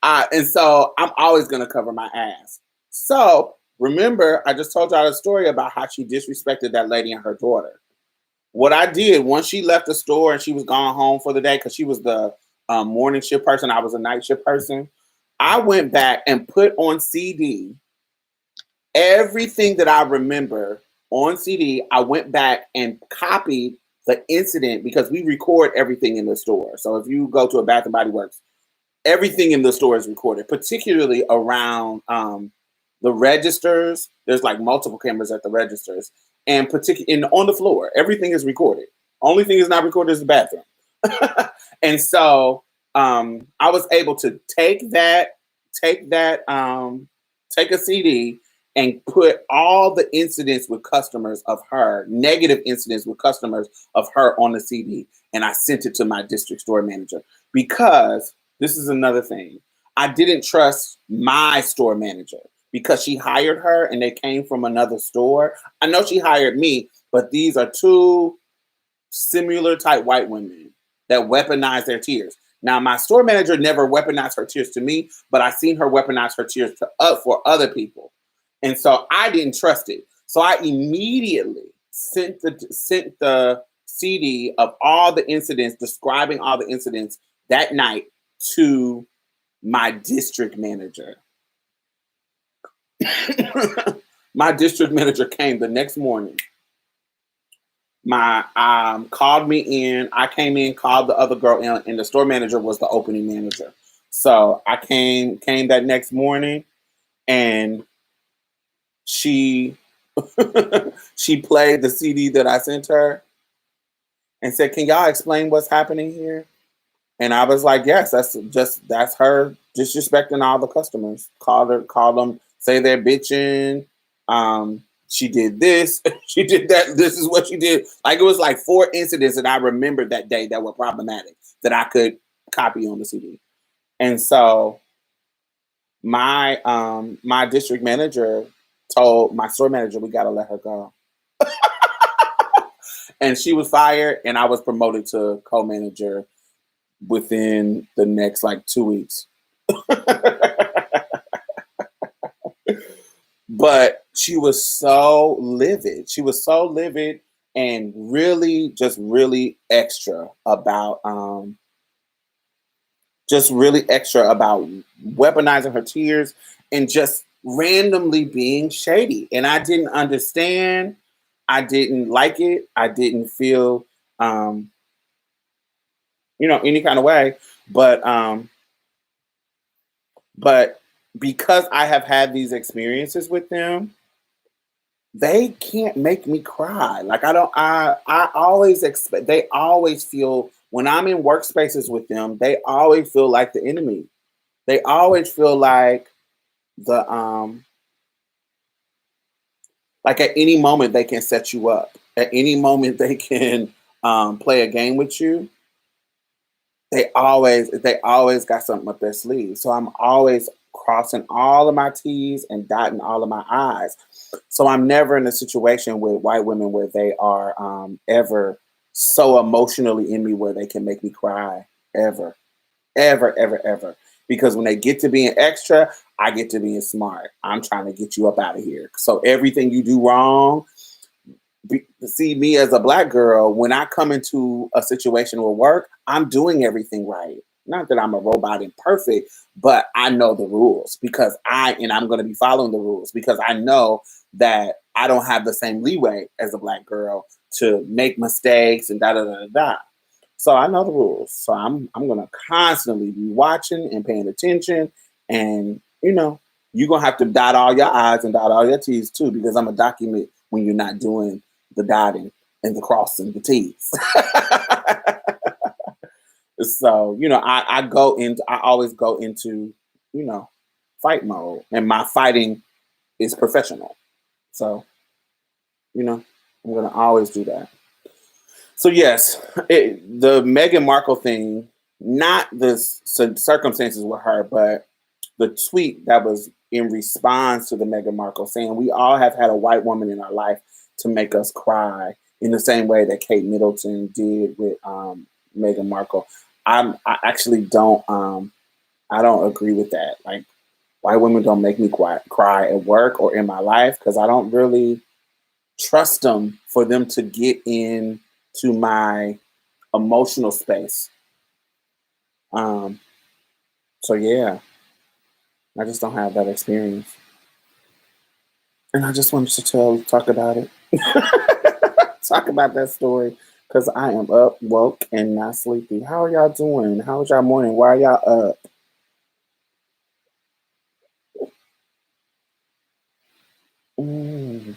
and so I'm always gonna cover my ass. So remember, I just told y'all a story about how she disrespected that lady and her daughter. What I did once she left the store and she was gone home for the day because she was the morning shift person, I was a night shift person. I went back and put on CD everything that I remember on CD. I went back and copied the incident because we record everything in the store. So if you go to a Bath and Body Works, everything in the store is recorded, particularly around the registers. There's like multiple cameras at the registers, and on the floor, everything is recorded. Only thing is not recorded is the bathroom. And so I was able to take a CD and put all the incidents with customers of her, negative incidents with customers of her on the CD. And I sent it to my district store manager because this is another thing. I didn't trust my store manager because she hired her and they came from another store. I know she hired me, but these are two similar type white women that weaponize their tears. Now, my store manager never weaponized her tears to me, but I seen her weaponize her tears to for other people, and so I didn't trust it. So I immediately sent the CD of all the incidents, describing all the incidents that night to my district manager. My district manager came the next morning. My called me in. I came in, called the other girl in, and the store manager was the opening manager. So I came that next morning, and she she played the CD that I sent her and said, "Can y'all explain what's happening here?" And I was like, "Yes, that's her disrespecting all the customers. Call them, say they're bitching. She did this, she did that. This is what she did." Like it was like 4 incidents that I remembered that day that were problematic that I could copy on the CD. And so my district manager told my store manager, "We gotta let her go." And she was fired, and I was promoted to co-manager within the next like 2 weeks. But she was so livid. She was so livid and really extra about weaponizing her tears and just randomly being shady. And I didn't understand. I didn't like it. I didn't feel any kind of way. But because I have had these experiences with them, they can't make me cry. Like I always expect, they always feel, when I'm in workspaces with them, they always feel like the enemy. They always feel the like at any moment they can set you up. At any moment they can play a game with you. They always got something up their sleeve. So I'm always crossing all of my T's and dotting all of my I's. So I'm never in a situation with white women where they are ever so emotionally in me where they can make me cry. Ever. Ever, ever, ever. Because when they get to being extra, I get to being smart. I'm trying to get you up out of here. So everything you do wrong, see me as a black girl, when I come into a situation with work, I'm doing everything right. Not that I'm a robot and perfect, but I know the rules I'm going to be following the rules because I know that I don't have the same leeway as a black girl to make mistakes and da da da da da. So I know the rules. So I'm going to constantly be watching and paying attention, and you're going to have to dot all your I's and dot all your T's too, because I'm going to document when you're not doing the dotting and the crossing the T's. So, I always go into, fight mode, and my fighting is professional. So, I'm going to always do that. So yes, the Meghan Markle thing, not the circumstances with her, but the tweet that was in response to the Meghan Markle saying we all have had a white woman in our life to make us cry in the same way that Kate Middleton did with Meghan Markle. I actually don't I don't agree with that. Like, white women don't make me cry at work or in my life because I don't really trust them for them to get into my emotional space. So yeah, I just don't have that experience. And I just wanted to talk about it. Talk about that story because I am up, woke, and not sleepy. How are y'all doing? How was y'all morning? Why are y'all up? Mm.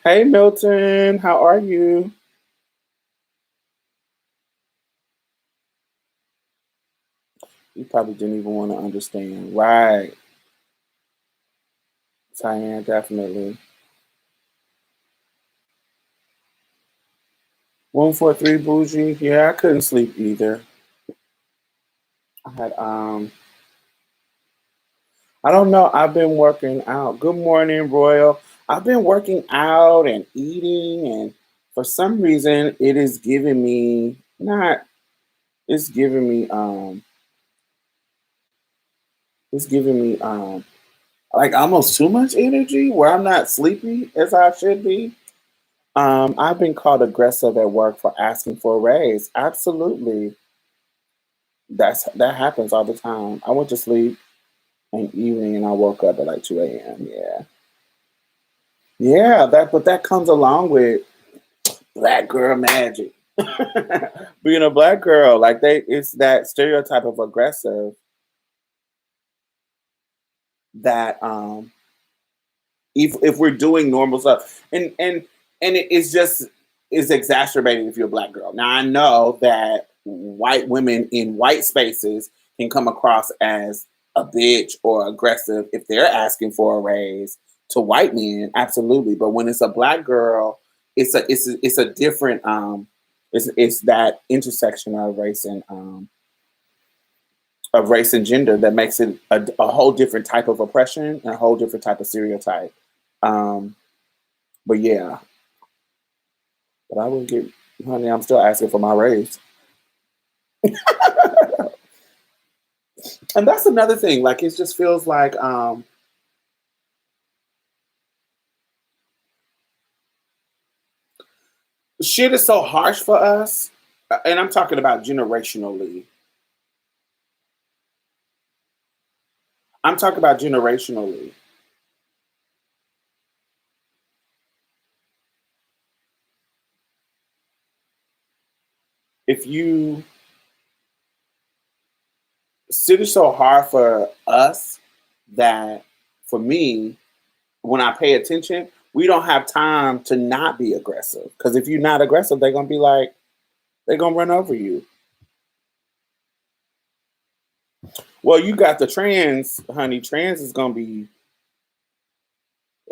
Hey, Milton. How are you? You probably didn't even want to understand. Right. Cyan, definitely. 143 bougie. Yeah, I couldn't sleep either. I had I don't know. I've been working out. Good morning, Royal. I've been working out and eating, and for some reason, it is giving me not. it's giving me it's giving me like almost too much energy where I'm not sleepy as I should be. I've been called aggressive at work for asking for a raise. Absolutely. That happens all the time. I went to sleep in the evening and I woke up at like 2 a.m. Yeah. Yeah, that comes along with black girl magic. Being a black girl, like it's that stereotype of aggressive that if we're doing normal stuff and it's just is exacerbating if you're a black girl. Now I know that white women in white spaces can come across as a bitch or aggressive if they're asking for a raise to white men, absolutely. But when it's a black girl, it's a different it's that intersection of race and gender that makes it a whole different type of oppression and a whole different type of stereotype. Um, but yeah, but I would get, honey, I'm still asking for my raise. And that's another thing. Like, it just feels like shit is so harsh for us. And I'm talking about generationally. I'm talking about generationally. If you shit is so hard for us that for me, when I pay attention, we don't have time to not be aggressive. Because if you're not aggressive, they're gonna be like, they're gonna run over you. Well, you got the trans, honey. Trans is gonna be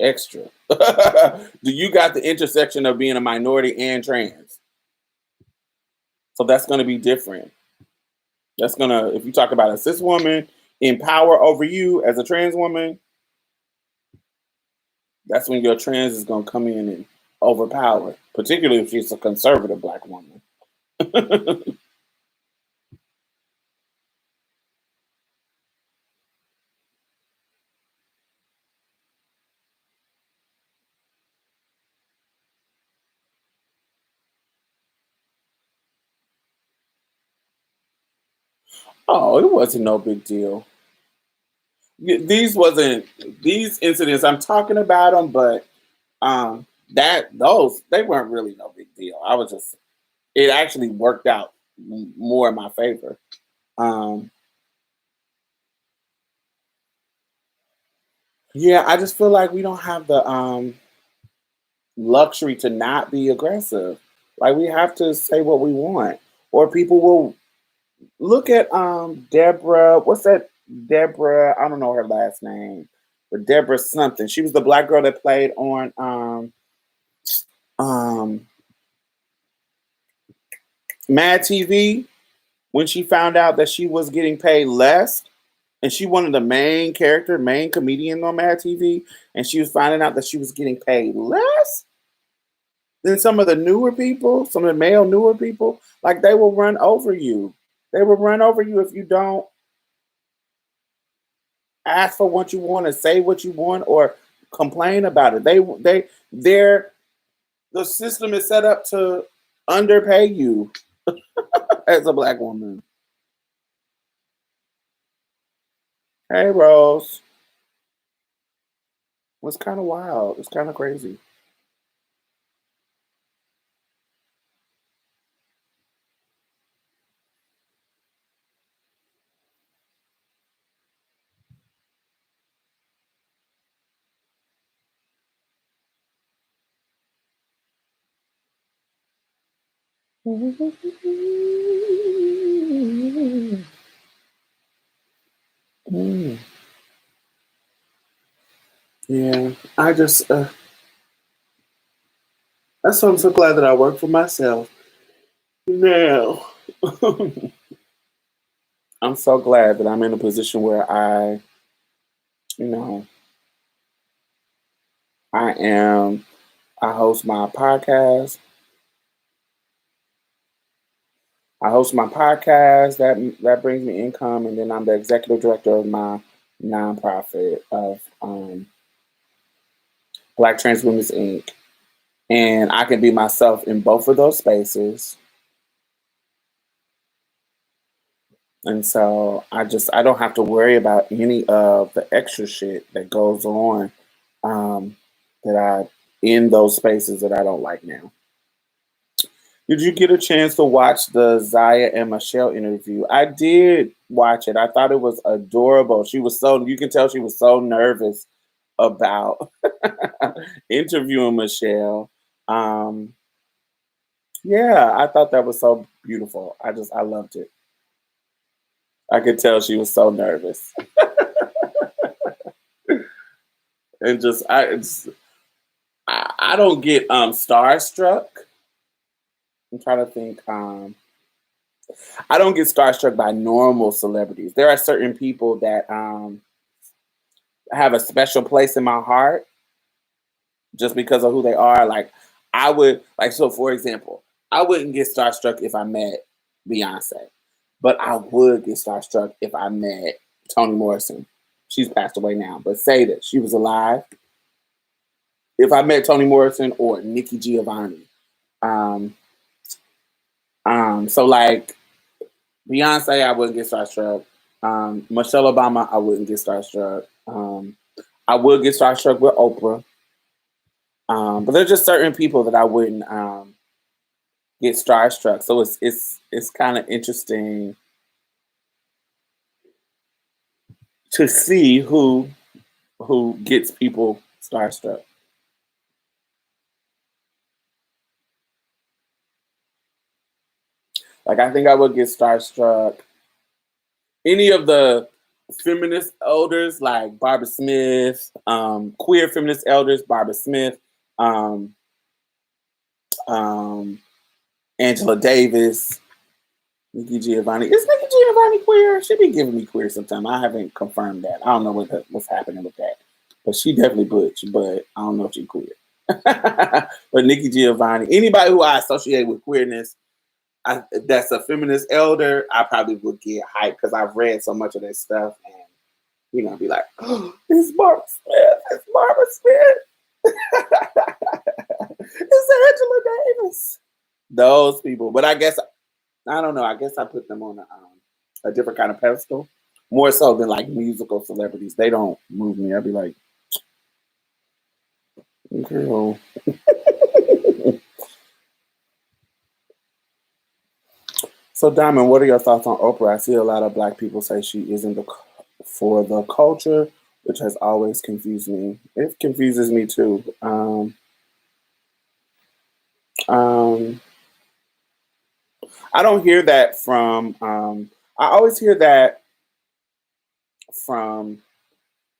extra. Do you got the intersection of being a minority and trans? So that's gonna be different. That's gonna, if you talk about a cis woman in power over you as a trans woman, that's when your trans is gonna come in and overpower, particularly if she's a conservative black woman. Oh, it wasn't no big deal. These wasn't these incidents. I'm talking about them, but that those they weren't really no big deal. I was just it actually worked out more in my favor. Um, yeah, I just feel like we don't have the luxury to not be aggressive. Like we have to say what we want, or people will look at Deborah. What's that? Deborah. I don't know her last name, but Deborah something. She was the black girl that played on um Mad TV when she found out that she was getting paid less, and she wanted the main comedian on Mad TV, and she was finding out that she was getting paid less than some of the newer people, some of the male newer people. Like they will run over you. They will run over you if you don't ask for what you want and say what you want or complain about it. They're the system is set up to underpay you as a black woman. Hey Rose. It's kind of wild. It's kind of crazy. Mm. Yeah, I just that's why I'm so glad that I work for myself now. I'm so glad that I'm in a position where you know, I am. I host my podcast. I host my podcast that brings me income, and then I'm the executive director of my nonprofit of Black Trans Women's Inc. And I can be myself in both of those spaces. And so I don't have to worry about any of the extra shit that goes on um, that I in those spaces that I don't like now. Did you get a chance to watch the Zaya and Michelle interview? I did watch it. I thought it was adorable. You can tell she was so nervous about interviewing Michelle. Um, yeah, I thought that was so beautiful. I loved it. I could tell she was so nervous. And I don't get starstruck. I'm trying to think. I don't get starstruck by normal celebrities. There are certain people that have a special place in my heart just because of who they are. Like I would like so for example, I wouldn't get starstruck if I met Beyonce, but I would get starstruck if I met Toni Morrison. She's passed away now, but say that she was alive. If I met Toni Morrison or Nikki Giovanni, um, so like Beyonce, I wouldn't get starstruck. Michelle Obama, I wouldn't get starstruck. I would get starstruck with Oprah. But there's just certain people that I wouldn't get starstruck. So it's kind of interesting to see who gets people starstruck. Like I think I would get starstruck. Any of the feminist elders like Barbara Smith, queer feminist elders, Barbara Smith, um, um, Angela Davis, Nikki Giovanni. Is Nikki Giovanni queer? She be giving me queer sometime. I haven't confirmed that. I don't know what's happening with that. But she definitely butch, but I don't know if she's queer. But Nikki Giovanni, anybody who I associate with queerness, that's a feminist elder, I probably would get hyped because I've read so much of their stuff and be like, oh, it's Barbara Smith, it's Barbara Smith, it's Angela Davis. Those people, but I guess I don't know. I guess I put them on a different kind of pedestal, more so than like musical celebrities. They don't move me. I'd be like, girl. So, Diamond, what are your thoughts on Oprah? I see a lot of Black people say she isn't for the culture, which has always confused me. It confuses me too. Um, I don't hear that from. I always hear that from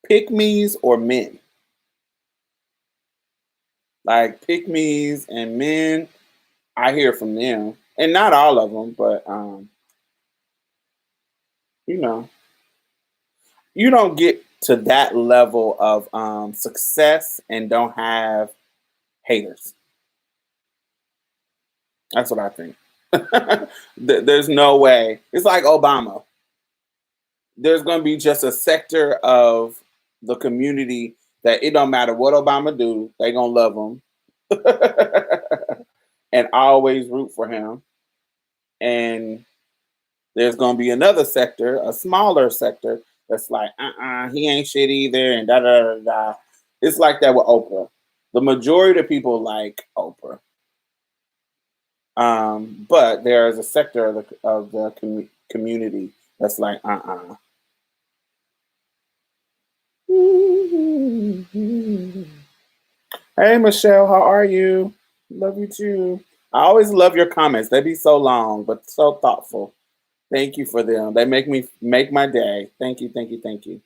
pick me's or men. Like pick me's and men, I hear from them, and not all of them, but you know, you don't get to that level of success and don't have haters. That's what I think. There's no way. It's like Obama. There's going to be just a sector of the community that it don't matter what Obama do, they gonna love him and always root for him. And there's gonna be another sector, a smaller sector, that's like, he ain't shit either, and da da da da. It's like that with Oprah. The majority of people like Oprah, but there is a sector of the community that's like, Hey Michelle, how are you? Love you too. I always love your comments. They be so long, but so thoughtful. Thank you for them. They make my day. Thank you, thank you, thank you.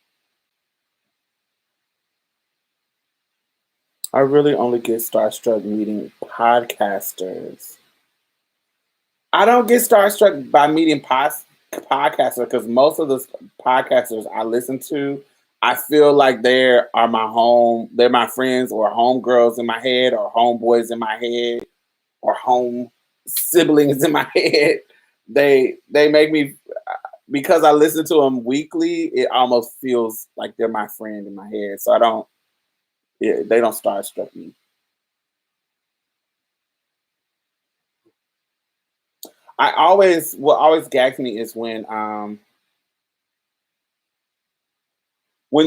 I really only get starstruck meeting podcasters. I don't get starstruck by meeting podcasters because most of the podcasters I listen to, I feel like they're my friends or homegirls in my head or homeboys in my head or home siblings in my head. they make me, because I listen to them weekly. It almost feels like they're my friend in my head. So I don't. They don't starstruck me. I always what always gags me is when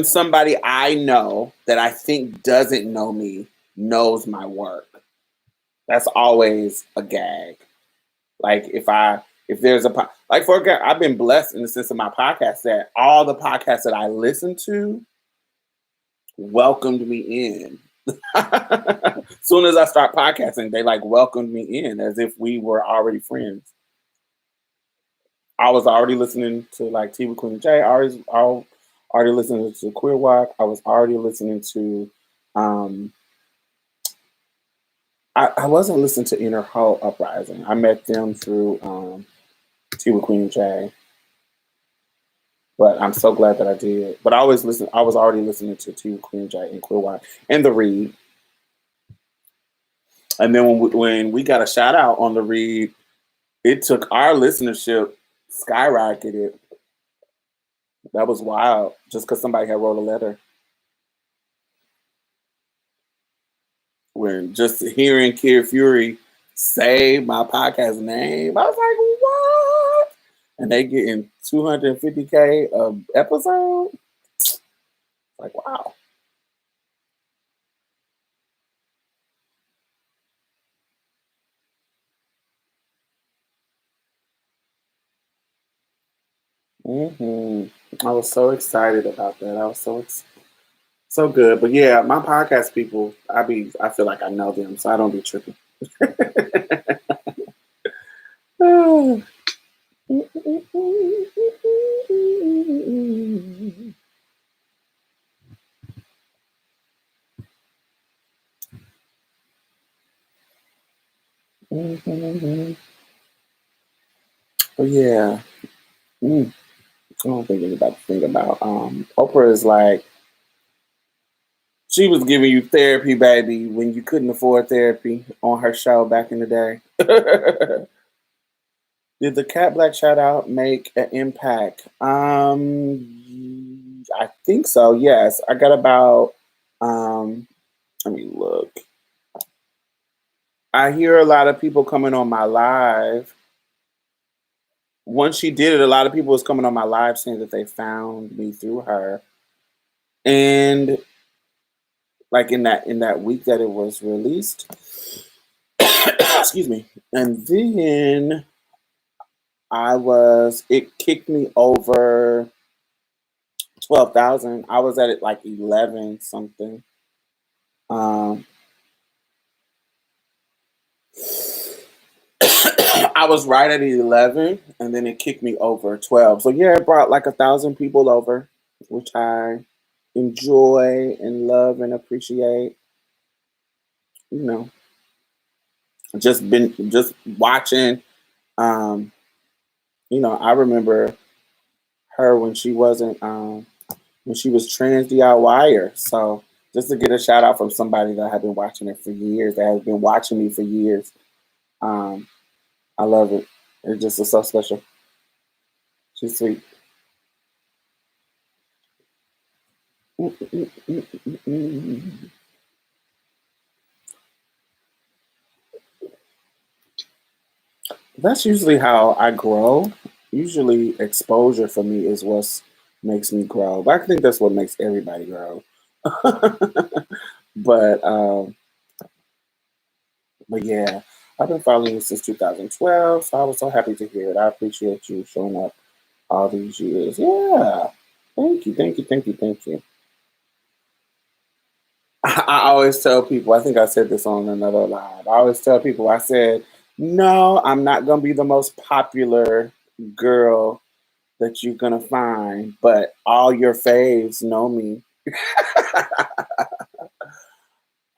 somebody I know that I think doesn't know me knows my work. That's always a gag. Like if there's like for I've been blessed in the sense of my podcast that all the podcasts that I listen to welcomed me in. Soon as I start podcasting, they like welcomed me in as if we were already friends. I was already listening to like T with Queen and J. Already listening to Queer Walk. I was already listening to um I wasn't listening to Inner Hoe Uprising. I met them through Tea with Queen and Jay, but I'm so glad that I did. But I was already listening to Tea with Queen and Jay and Queer White and The Read. And then when we got a shout out on The Read, it took our listenership skyrocketed. That was wild, just because somebody had wrote a letter. When just hearing Kid Fury say my podcast name, I was like, what? And they getting 250K a episode? Like, wow. I was so excited about that. I was so good. But yeah, my podcast people, I feel like I know them, so I don't be tripping. But yeah. Mm, I don't think anybody think about Oprah is like she was giving you therapy, baby, when you couldn't afford therapy on her show back in the day. Did the Cat Black shout out make an impact? I think so. Yes, I got about. Um, Let me look. I hear a lot of people coming on my live. Once she did it, a lot of people was coming on my live saying that they found me through her, and like in that week that it was released. Excuse me. And then it kicked me over 12,000. I was at it like 11 something. Um, I was right at 11, and then it kicked me over 12. So yeah, it brought like 1,000 people over, which I enjoy and love and appreciate. You know, just watching. Um, I remember her when she was trans DIYer. So just to get a shout out from somebody that had been watching it for years, that has been watching me for years. Um, I love it. It just is so special. She's sweet. That's usually how I grow. Usually, exposure for me is what makes me grow. But I think that's what makes everybody grow. but but yeah, I've been following you since 2012, so I was so happy to hear it. I appreciate you showing up all these years. Yeah, thank you, thank you, thank you, thank you. I always tell people, I think I said this on another live. I always tell people, I said, no, I'm not going to be the most popular girl that you're going to find, but all your faves know me.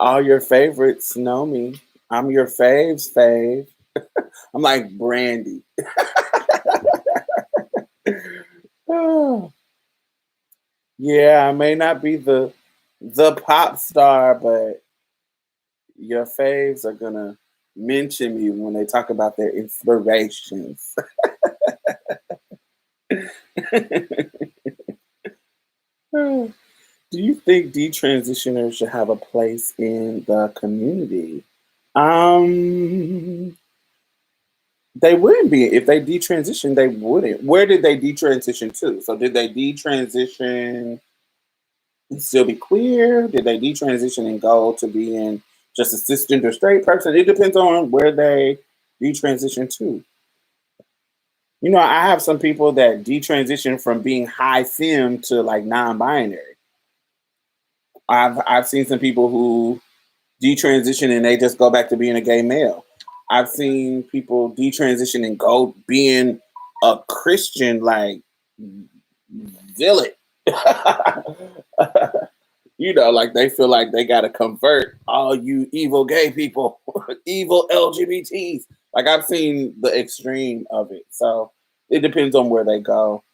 All your favorites know me. I'm your faves fave. I'm like Brandy. Oh, yeah, I may not be the pop star, but your faves are gonna mention me when they talk about their inspirations. Do you think detransitioners should have a place in the community? Um, they wouldn't be if they detransition. They wouldn't. Where did they detransition to? So did they detransition and still be queer? Did they detransition and go to being just a cisgender straight person? It depends on where they detransition to. You know, I have some people that detransition from being high femme to like non-binary. I've seen some people who detransition and they just go back to being a gay male. I've seen people detransition and go being a Christian like zealot. You know, like they feel like they got to convert all you evil gay people, evil LGBTs. Like I've seen the extreme of it. So it depends on where they go.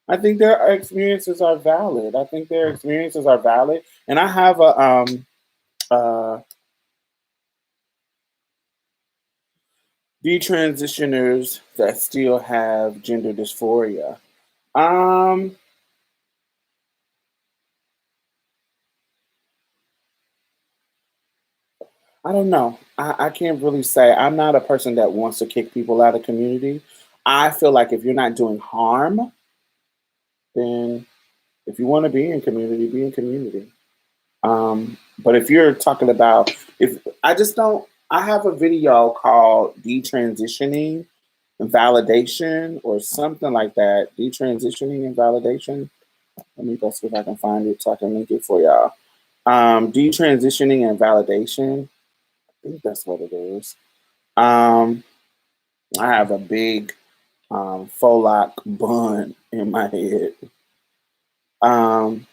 I think their experiences are valid. I think their experiences are valid. And I have a uh detransitioners that still have gender dysphoria. Um, I don't know. I can't really say. I'm not a person that wants to kick people out of community. I feel like if you're not doing harm, then if you want to be in community, be in community. But if you're talking about if I just don't I have a video called detransitioning and validation or something like that. Detransitioning and validation. Let me go see if I can find it so I can link it for y'all. Detransitioning and validation. I think that's what it is. Um, I have a big faux lock bun in my head. Um,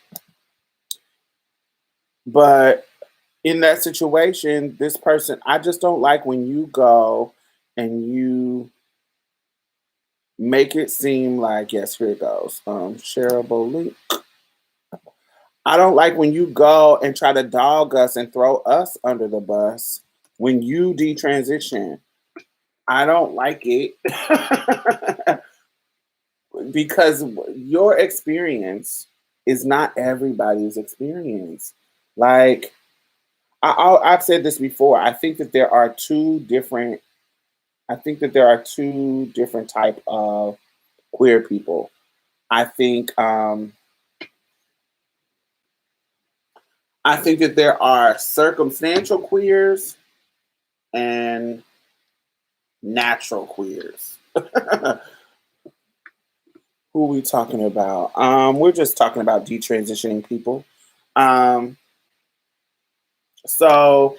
but in that situation, this person, I just don't like when you go and you make it seem like, yes, here it goes. Shareable link. I don't like when you go and try to dog us and throw us under the bus when you detransition. I don't like it because your experience is not everybody's experience. Like I've said this before. I think that there are two different. I think that there are two different type of queer people. I think I think that there are circumstantial queers and natural queers. Who are we talking about? We're just talking about detransitioning people. Um, so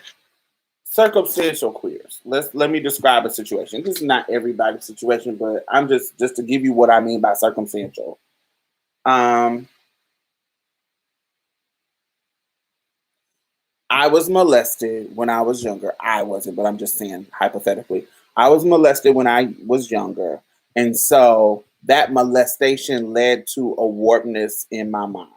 circumstantial queers. Let me describe a situation. This is not everybody's situation, but I'm just to give you what I mean by circumstantial. Um, I was molested when I was younger. I wasn't, but I'm just saying hypothetically. I was molested when I was younger. And so that molestation led to a warpness in my mind.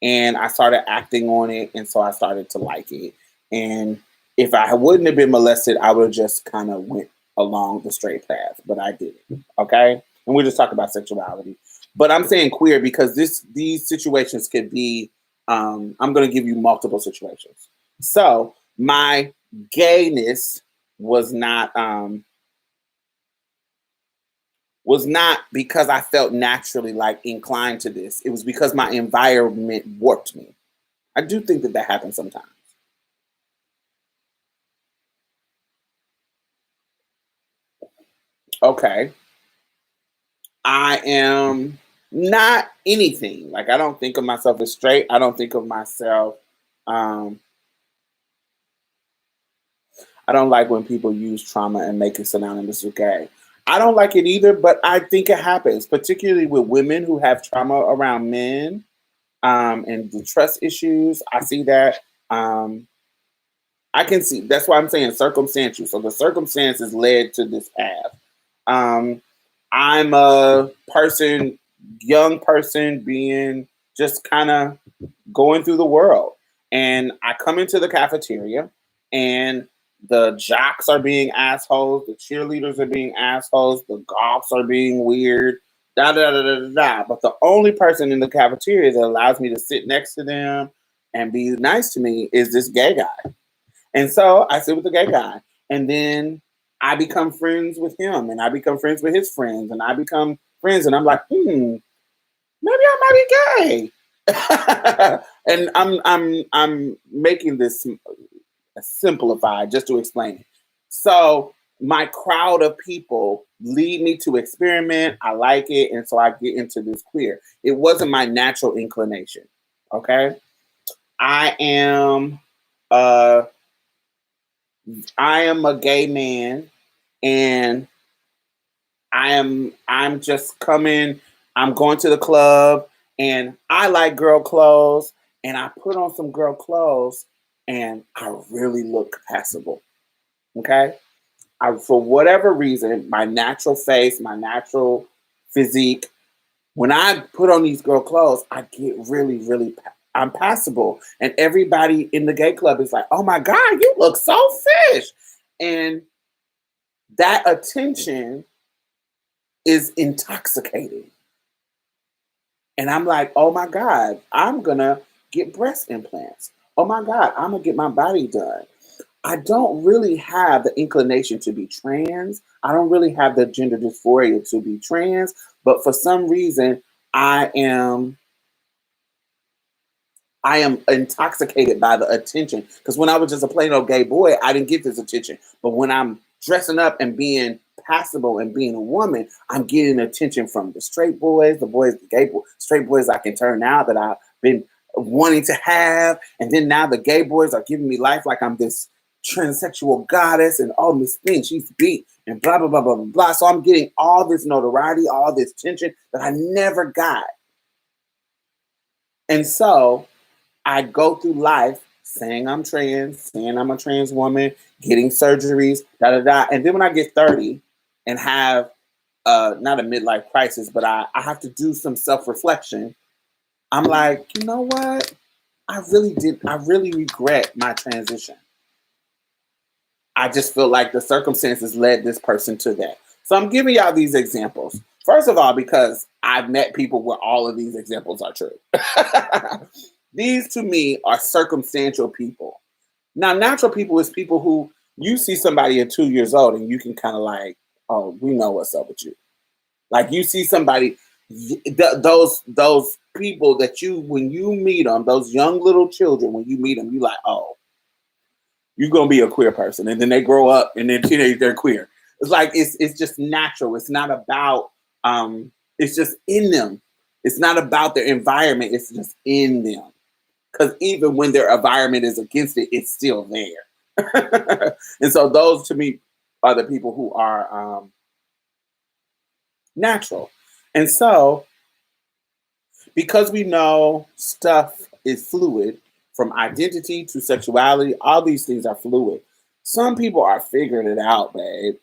And I started acting on it. And so I started to like it. And if I wouldn't have been molested, I would have just kind of went along the straight path. But I didn't. Okay. And we're just talking about sexuality. But I'm saying queer because these situations could be I'm going to give you multiple situations. So my gayness was not because I felt naturally like inclined to this. It was because my environment warped me. I do think that that happens sometimes. Okay, I am not anything. Like I don't think of myself as straight. I don't think of myself. Um, I don't like when people use trauma and make it synonymous with gay. I don't like it either, but I think it happens, particularly with women who have trauma around men and the trust issues. I see that. Um, I can see that's why I'm saying circumstantial. So the circumstances led to this path. Um, I'm a person, young person, being just kind of going through the world, and I come into the cafeteria and the jocks are being assholes, the cheerleaders are being assholes, the goths are being weird, da da da da da da. But the only person in the cafeteria that allows me to sit next to them and be nice to me is this gay guy. And so I sit with the gay guy, and then I become friends with him, and I become friends with his friends, and I become friends, and I'm like, maybe I might be gay. And I'm making this simplified just to explain it. So my crowd of people lead me to experiment. I like it, and so I get into this queer. It wasn't my natural inclination. Okay, I am uh I am a gay man, and I'm just coming. I'm going to the club, and I like girl clothes, and I put on some girl clothes, and I really look passable. Okay, for whatever reason, my natural face, my natural physique, when I put on these girl clothes, I get really, really, I'm passable. And everybody in the gay club is like, oh my God, you look so fish. And that attention is intoxicating. And I'm like, oh my God, I'm going to get breast implants. Oh my God, I'm going to get my body done. I don't really have the inclination to be trans. I don't really have the gender dysphoria to be trans, but for some reason, I am I am intoxicated by the attention. Because when I was just a plain old gay boy, I didn't get this attention. But when I'm dressing up and being passable and being a woman, I'm getting attention from the straight boys, the boys, the gay boys, straight boys I can turn out that I've been wanting to have. And then now the gay boys are giving me life like I'm this transsexual goddess and oh, Miss Thing, she's beat and blah, blah, blah, blah, blah, blah. So I'm getting all this notoriety, all this attention that I never got. And so I go through life saying I'm trans, saying I'm a trans woman, getting surgeries, da da da. And then when I get 30 and have not a midlife crisis, but I have to do some self-reflection, I'm like, you know what? I really regret my transition. I just feel like the circumstances led this person to that. So I'm giving y'all these examples. First of all, because I've met people where all of these examples are true. These to me are circumstantial people. Now, natural people is people who you see somebody at 2 years old and you can kind of like, oh, we know what's up with you. Like you see somebody, those people that you, when you meet them, those young little children, when you meet them, you like, oh, you're gonna be a queer person, and then they grow up and then teenage they're queer. It's like it's just natural. It's not about it's just in them. It's not about their environment. It's just in them. Because even when their environment is against it, it's still there. And so those to me are the people who are natural. And so because we know stuff is fluid, from identity to sexuality, all these things are fluid. Some people are figuring it out, babe.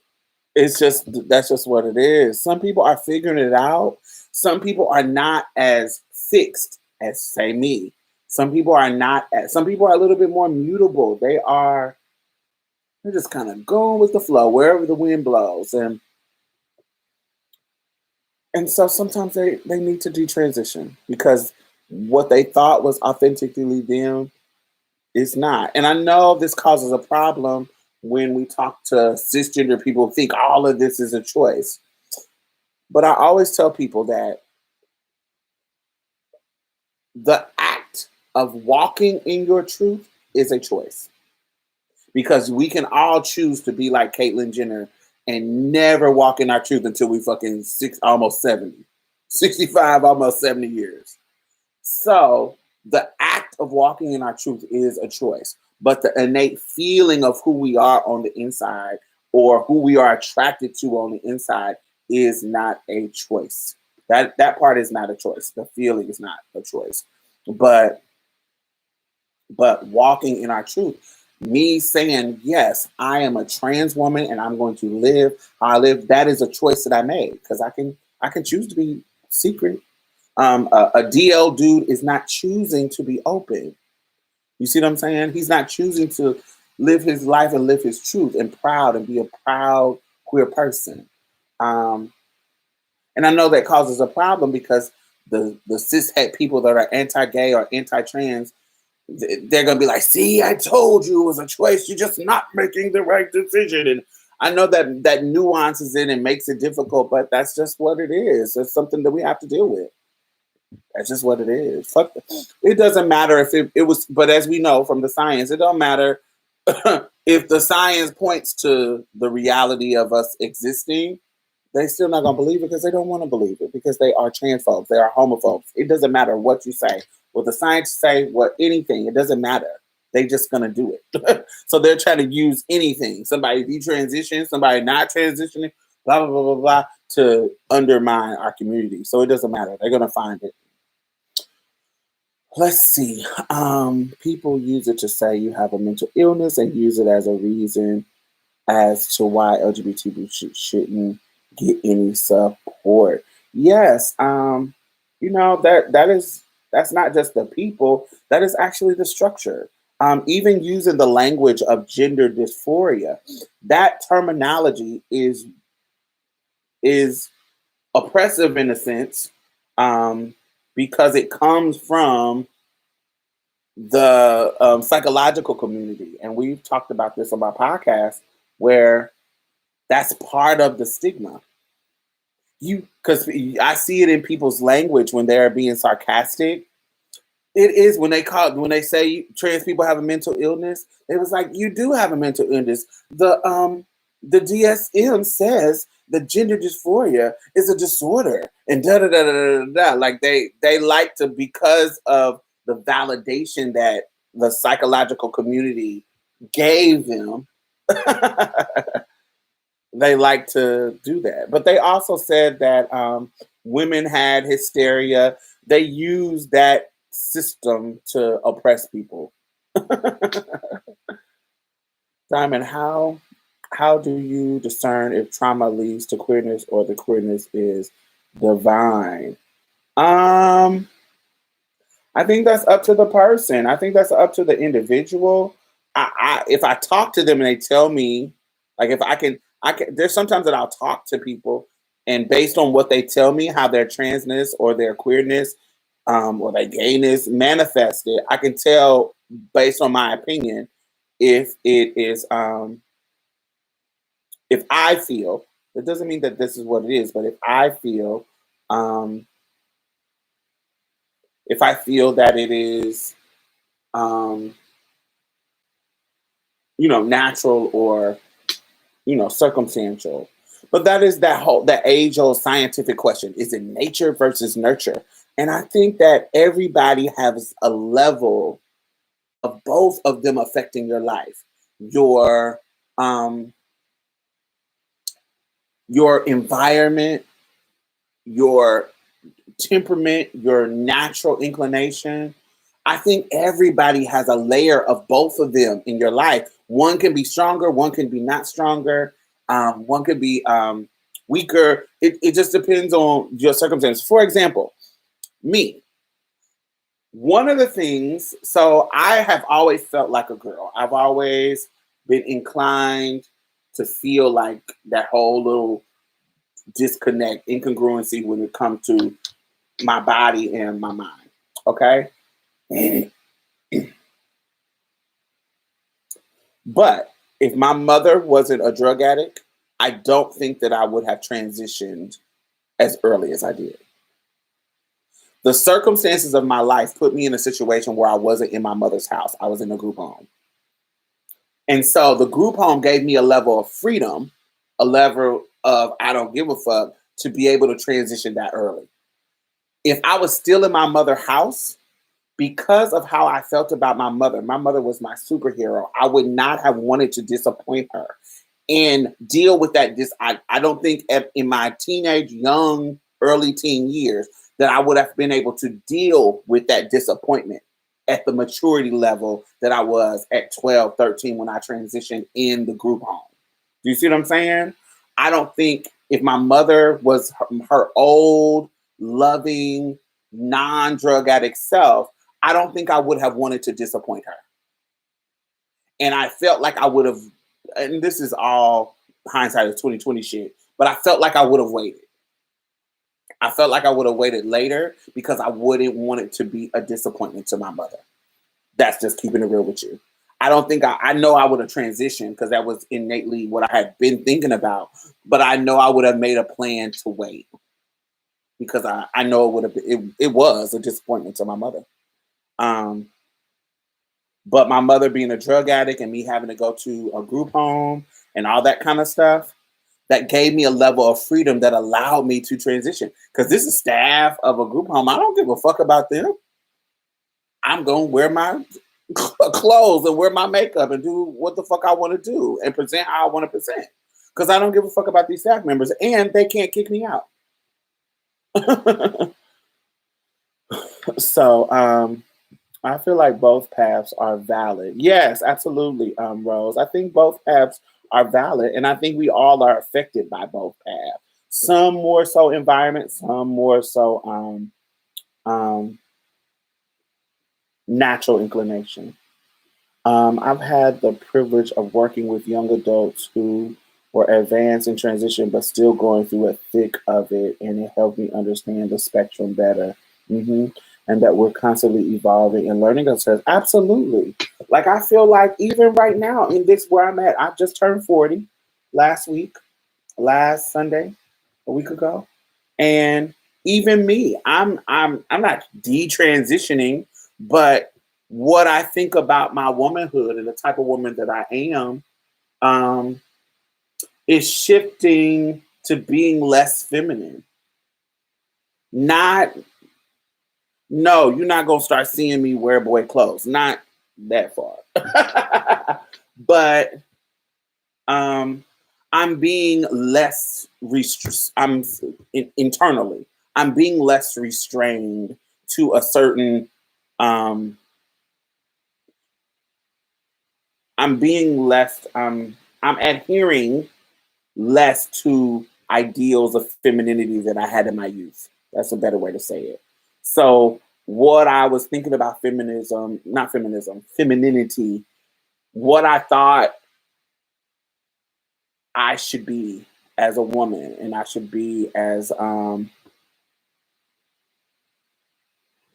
It's just that's just what it is. Some people are figuring it out. Some people are not as fixed as say me. Some people are not some people are a little bit more mutable. They're just kind of going with the flow wherever the wind blows. And so sometimes they need to detransition because what they thought was authentically them is not. And I know this causes a problem when we talk to cisgender people who think all of this is a choice. But I always tell people that the act of walking in your truth is a choice. Because we can all choose to be like Caitlyn Jenner and never walk in our truth until we fucking almost 70, 65, almost 70 years. So the act of walking in our truth is a choice, but the innate feeling of who we are on the inside or who we are attracted to on the inside is not a choice. That part is not a choice. The feeling is not a choice. But walking in our truth, me saying, yes, I am a trans woman and I'm going to live how I live, that is a choice that I made because I can choose to be secret. A DL dude is not choosing to be open. You see what I'm saying? He's not choosing to live his life and live his truth and proud and be a proud queer person. Um, and I know that causes a problem because the cishet people that are anti-gay or anti-trans, they're gonna be like, "See, I told you it was a choice. You're just not making the right decision." And I know that nuances it and makes it difficult, but that's just what it is. It's something that we have to deal with. That's just what it is. Fuck. It doesn't matter if it was, but as we know from the science, it don't matter if the science points to the reality of us existing. They still not gonna believe it because they don't want to believe it because they are transphobes, they are homophobes. It doesn't matter what you say, what the science say, what anything. It doesn't matter. They just gonna do it. So they're trying to use anything. Somebody detransition, somebody not transitioning, blah blah blah blah blah, to undermine our community. So it doesn't matter. They're gonna find it. Let's see. People use it to say you have a mental illness and use it as a reason as to why LGBT shouldn't get any support. Yes, that's not just the people. That is actually the structure. Even using the language of gender dysphoria, that terminology is oppressive in a sense, because it comes from the psychological community, and we've talked about this on my podcast, where that's part of the stigma. Because I see it in people's language when they're being sarcastic. It is when they say trans people have a mental illness. It was like, you do have a mental illness. The DSM says that gender dysphoria is a disorder, and da da da da da da. Like they like to, because of the validation that the psychological community gave them. They like to do that. But they also said that women had hysteria. They used that system to oppress people. Diamond, how do you discern if trauma leads to queerness or the queerness is divine? Um, I think that's up to the person. I think that's up to the individual. If I talk to them and they tell me, like, if I can. There's sometimes that I'll talk to people, and based on what they tell me, how their transness or their queerness, or their gayness manifested, I can tell based on my opinion if it is, if I feel. It doesn't mean that this is what it is, but um, if I feel that it is, um, natural or circumstantial. But that is that age old scientific question: is it nature versus nurture? And I think that everybody has a level of both of them affecting your life, your um, your environment, your temperament, your natural inclination. I think everybody has a layer of both of them in your life. One can be stronger, one can be not stronger, one could be weaker. It just depends on your circumstances. For example, me, one of the things, so I have always felt like a girl. I've always been inclined to feel like that whole little disconnect, incongruency when it comes to my body and my mind. Okay. But if my mother wasn't a drug addict, I don't think that I would have transitioned as early as I did. The circumstances of my life put me in a situation where I wasn't in my mother's house. I was in a group home. And so the group home gave me a level of freedom, a level of I don't give a fuck, to be able to transition that early. If I was still in my mother's house, because of how I felt about my mother was my superhero. I would not have wanted to disappoint her and deal with that. I don't think in my teenage, young, early teen years that I would have been able to deal with that disappointment at the maturity level that I was at 12, 13 when I transitioned in the group home. Do you see what I'm saying? I don't think if my mother was her old, loving, non-drug addict self, I don't think I would have wanted to disappoint her. And I felt like I would have, and this is all hindsight of 2020 shit, but I felt like I would have waited. I felt like I would have waited later because I wouldn't want it to be a disappointment to my mother. That's just keeping it real with you. I don't think I know I would have transitioned because that was innately what I had been thinking about, but I know I would have made a plan to wait because I know it would have been, it was a disappointment to my mother. Um, but my mother being a drug addict and me having to go to a group home and all that kind of stuff, that gave me a level of freedom that allowed me to transition. Because this is staff of a group home. I don't give a fuck about them. I'm going to wear my clothes and wear my makeup and do what the fuck I want to do and present how I want to present. Because I don't give a fuck about these staff members and they can't kick me out. So I feel like both paths are valid. Yes, absolutely, Rose. I think both paths are valid, and I think we all are affected by both paths. Some more so environment, some more so um, natural inclination. I've had the privilege of working with young adults who were advanced in transition, but still going through a thick of it, and it helped me understand the spectrum better. hmm And that we're constantly evolving and learning ourselves. Absolutely. Like I feel like even right now in this where I'm at, I just turned 40 last week, last Sunday, a week ago, and even me, I'm not detransitioning, but what I think about my womanhood and the type of woman that I am um, is shifting to being less feminine. Not, no, you're not gonna start seeing me wear boy clothes. Not that far, but um, I'm being less internally. I'm being less restrained to a certain. Um, I'm being less. I'm adhering less to ideals of femininity that I had in my youth. That's a better way to say it. So what I was thinking about feminism, not feminism, femininity, what I thought I should be as a woman and I should be as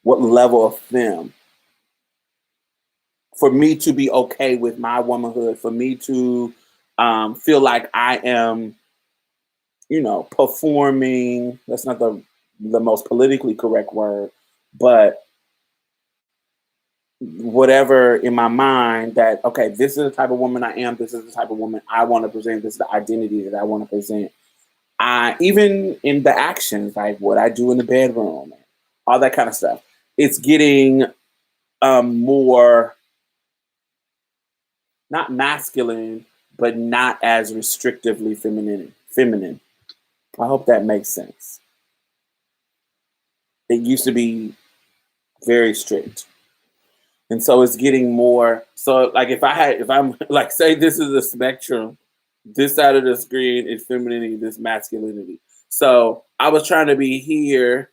what level of femme for me to be okay with my womanhood, for me to feel like I am, performing. That's not the most politically correct word, but whatever in my mind that okay, this is the type of woman I am. This is the type of woman I want to present. This is the identity that I want to present. I even in the actions, like what I do in the bedroom, all that kind of stuff. It's getting more not masculine, but not as restrictively feminine. Feminine. I hope that makes sense. It used to be very strict. And so it's getting more so like if I'm like say this is a spectrum, this side of the screen is femininity, this masculinity. So I was trying to be here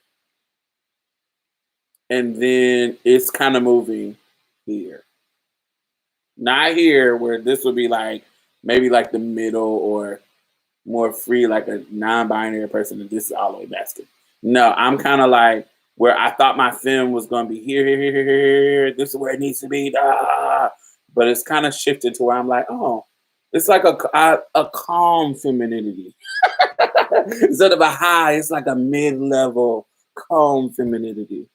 and then it's kind of moving here. Not here where this would be like maybe like the middle or more free, like a non-binary person, and this is all the way masculine. No, I'm kind of like where I thought my film was going to be here, here, here, here, here. This is where it needs to be, but it's kind of shifted to where I'm like, oh, it's like a calm femininity instead of a high. It's like a mid-level calm femininity.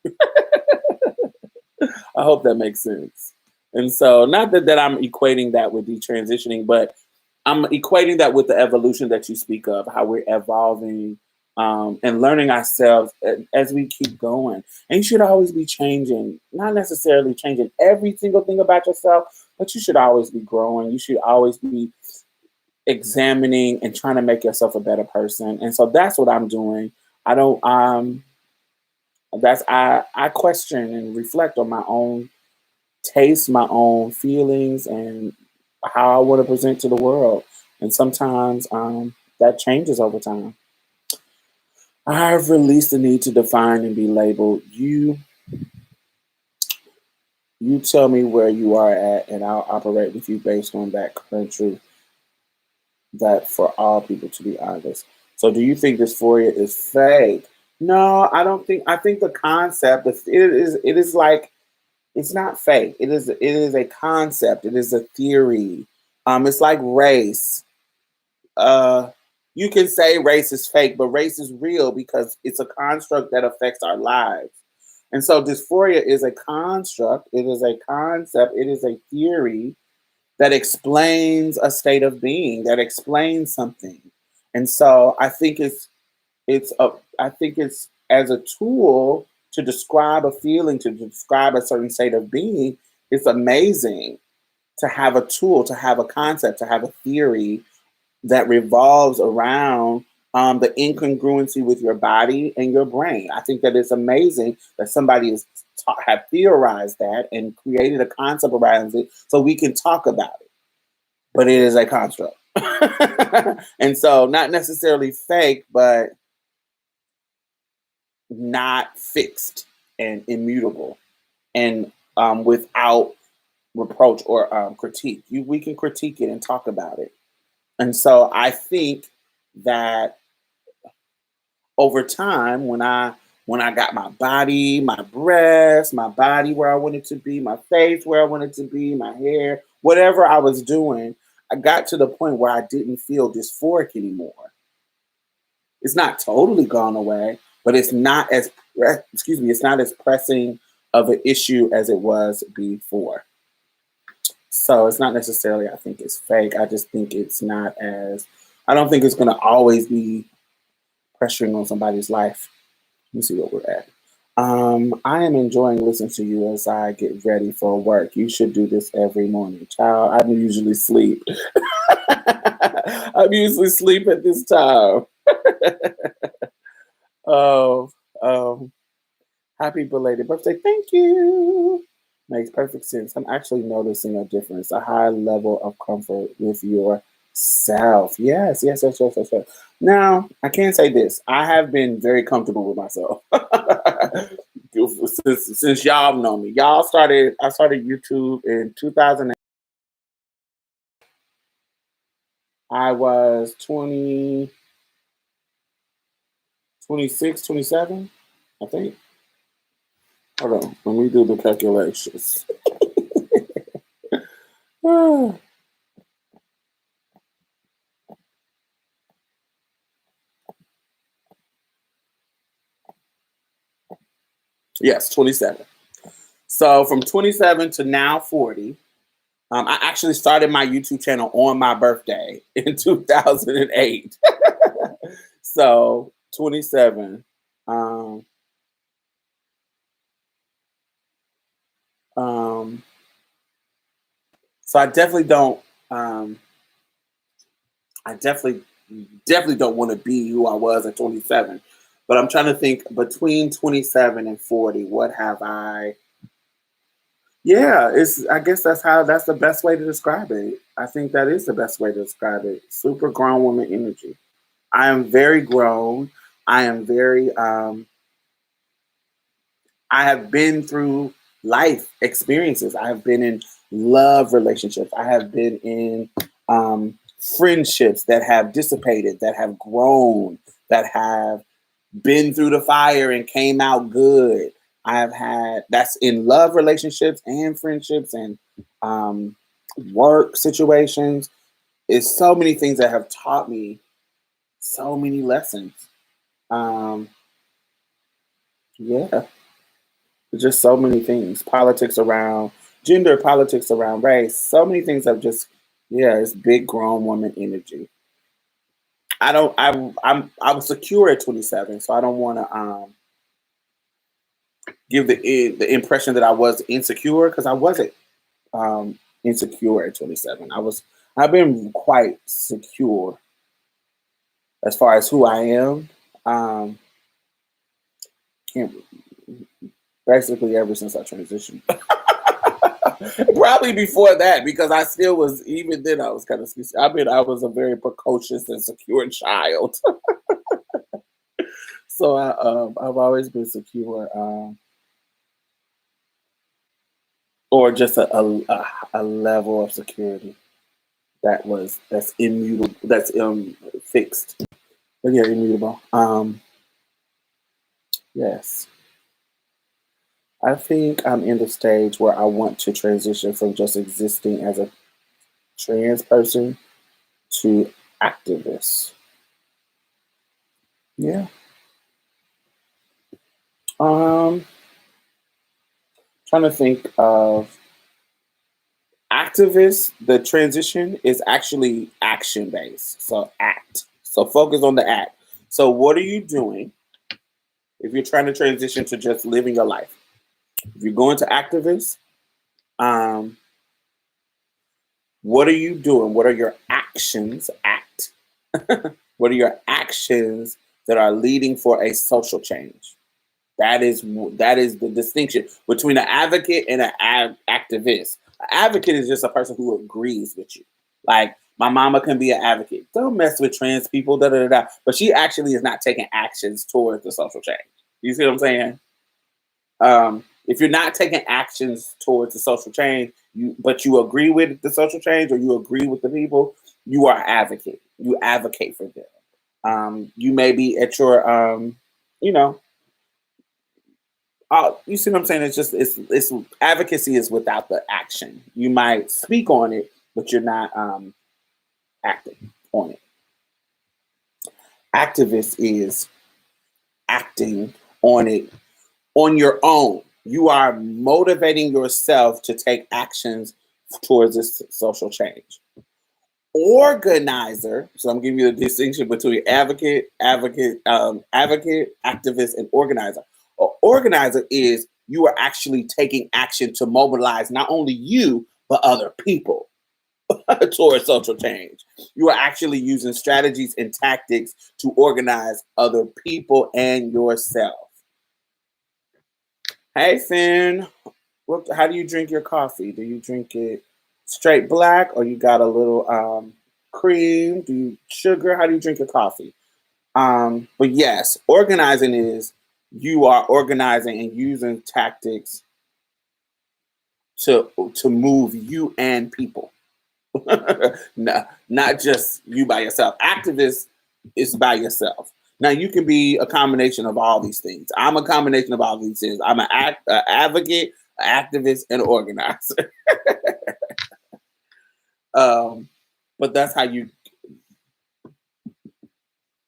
I hope that makes sense. And so, not that I'm equating that with detransitioning, but I'm equating that with the evolution that you speak of, how we're evolving and learning ourselves as we keep going. And you should always be changing, not necessarily changing every single thing about yourself, but you should always be growing. You should always be examining and trying to make yourself a better person. And so that's what I'm doing. I don't, I question and reflect on my own taste, my own feelings, and how I want to present to the world. And sometimes that changes over time. I've released the need to define and be labeled. You You tell me where you are at, and I'll operate with you based on that current truth. That for all people, to be honest. So, do you think dysphoria is fake? No, I don't think. I think the concept of it is like it's not fake. It is a concept. It is a theory. It's like race. Uh, you can say race is fake, but race is real because it's a construct that affects our lives. And so dysphoria is a construct, it is a concept, it is a theory that explains a state of being, that explains something. And so I think it's as a tool to describe a feeling, to describe a certain state of being, it's amazing to have a tool, to have a concept, to have a theory that revolves around the incongruency with your body and your brain. I think that it's amazing that somebody have theorized that and created a concept around it so we can talk about it. But it is a construct. And so not necessarily fake, but not fixed and immutable and without reproach or critique. We can critique it and talk about it. And so I think that over time, when I got my body, my breasts, my body where I wanted to be, my face where I wanted to be, my hair, whatever I was doing, I got to the point where I didn't feel dysphoric anymore. It's not totally gone away, but it's not as it's not as pressing of an issue as it was before. So it's not necessarily I think it's fake. I just think it's not as I don't think it's going to always be pressuring on somebody's life. Let me see what we're at. I am enjoying listening to you as I get ready for work. You should do this every morning. Child, I usually sleep. I'm usually sleep at this time. Oh, um, happy belated birthday. Thank you. Makes perfect sense. I'm actually noticing a difference, a high level of comfort with yourself. Yes, yes, yes, yes, yes, yes. Now, I can say this. I have been very comfortable with myself. Since y'all know me. I started YouTube in 2000. I was 20, 26, 27, I think. Hold on. Let me do the calculations. Yes, 27. So from 27 to now 40, I actually started my YouTube channel on my birthday in 2008. So 27. Um, um, so um, I definitely don't want to be who I was at 27. But I'm trying to think between 27 and 40, what have I Yeah, it's I guess that's the best way to describe it. I think that is the best way to describe it. Super grown woman energy. I am very grown. I am very I have been through life experiences. I have been in love relationships. I have been in friendships that have dissipated, that have grown, that have been through the fire and came out good. I have had that's in love relationships and friendships and um, work situations. It's so many things that have taught me so many lessons. Um, yeah, just so many things. Politics around gender, politics around race. So many things have just yeah, it's big grown woman energy. I don't. I was secure at 27, so I don't want to give the impression that I was insecure because I wasn't insecure at 27. I've been quite secure as far as who I am. Um, can't, basically ever since I transitioned. Probably before that because I still was even then I was kind of I was a very precocious and secure child. So I've always been secure. or just a level of security that's immutable, that's fixed. But yeah, immutable. Yes. I think I'm in the stage where I want to transition from just existing as a trans person to activist. Yeah. Um, Trying to think of activist. The transition is actually action based. So act. So focus on the act. So what are you doing if you're trying to transition to just living your life? If you're going to activist, um, what are you doing? What are your actions? Act. What are your actions that are leading for a social change? That is the distinction between an advocate and an activist. An advocate is just a person who agrees with you. Like my mama can be an advocate. Don't mess with trans people, da da da da. But she actually is not taking actions towards the social change. You see what I'm saying? If you're not taking actions towards the social change, but you agree with the social change or you agree with the people, you are advocate. You advocate for them. You may be at your, you know, you see what I'm saying? It's advocacy is without the action. You might speak on it, but you're not acting on it. Activist is acting on it on your own. You are motivating yourself to take actions towards this social change. Organizer, so I'm giving you the distinction between advocate, activist, and organizer. An organizer is you are actually taking action to mobilize not only you but other people towards social change. You are actually using strategies and tactics to organize other people and yourself. Hey, Finn. How do you drink your coffee? Do you drink it straight black or you got a little cream? Do you sugar? How do you drink your coffee? But yes, organizing is you are organizing and using tactics to move you and people. No, not just you by yourself. Activist is by yourself. Now you can be a combination of all these things. I'm a combination of all these things. I'm an advocate, an activist, and an organizer. But that's how you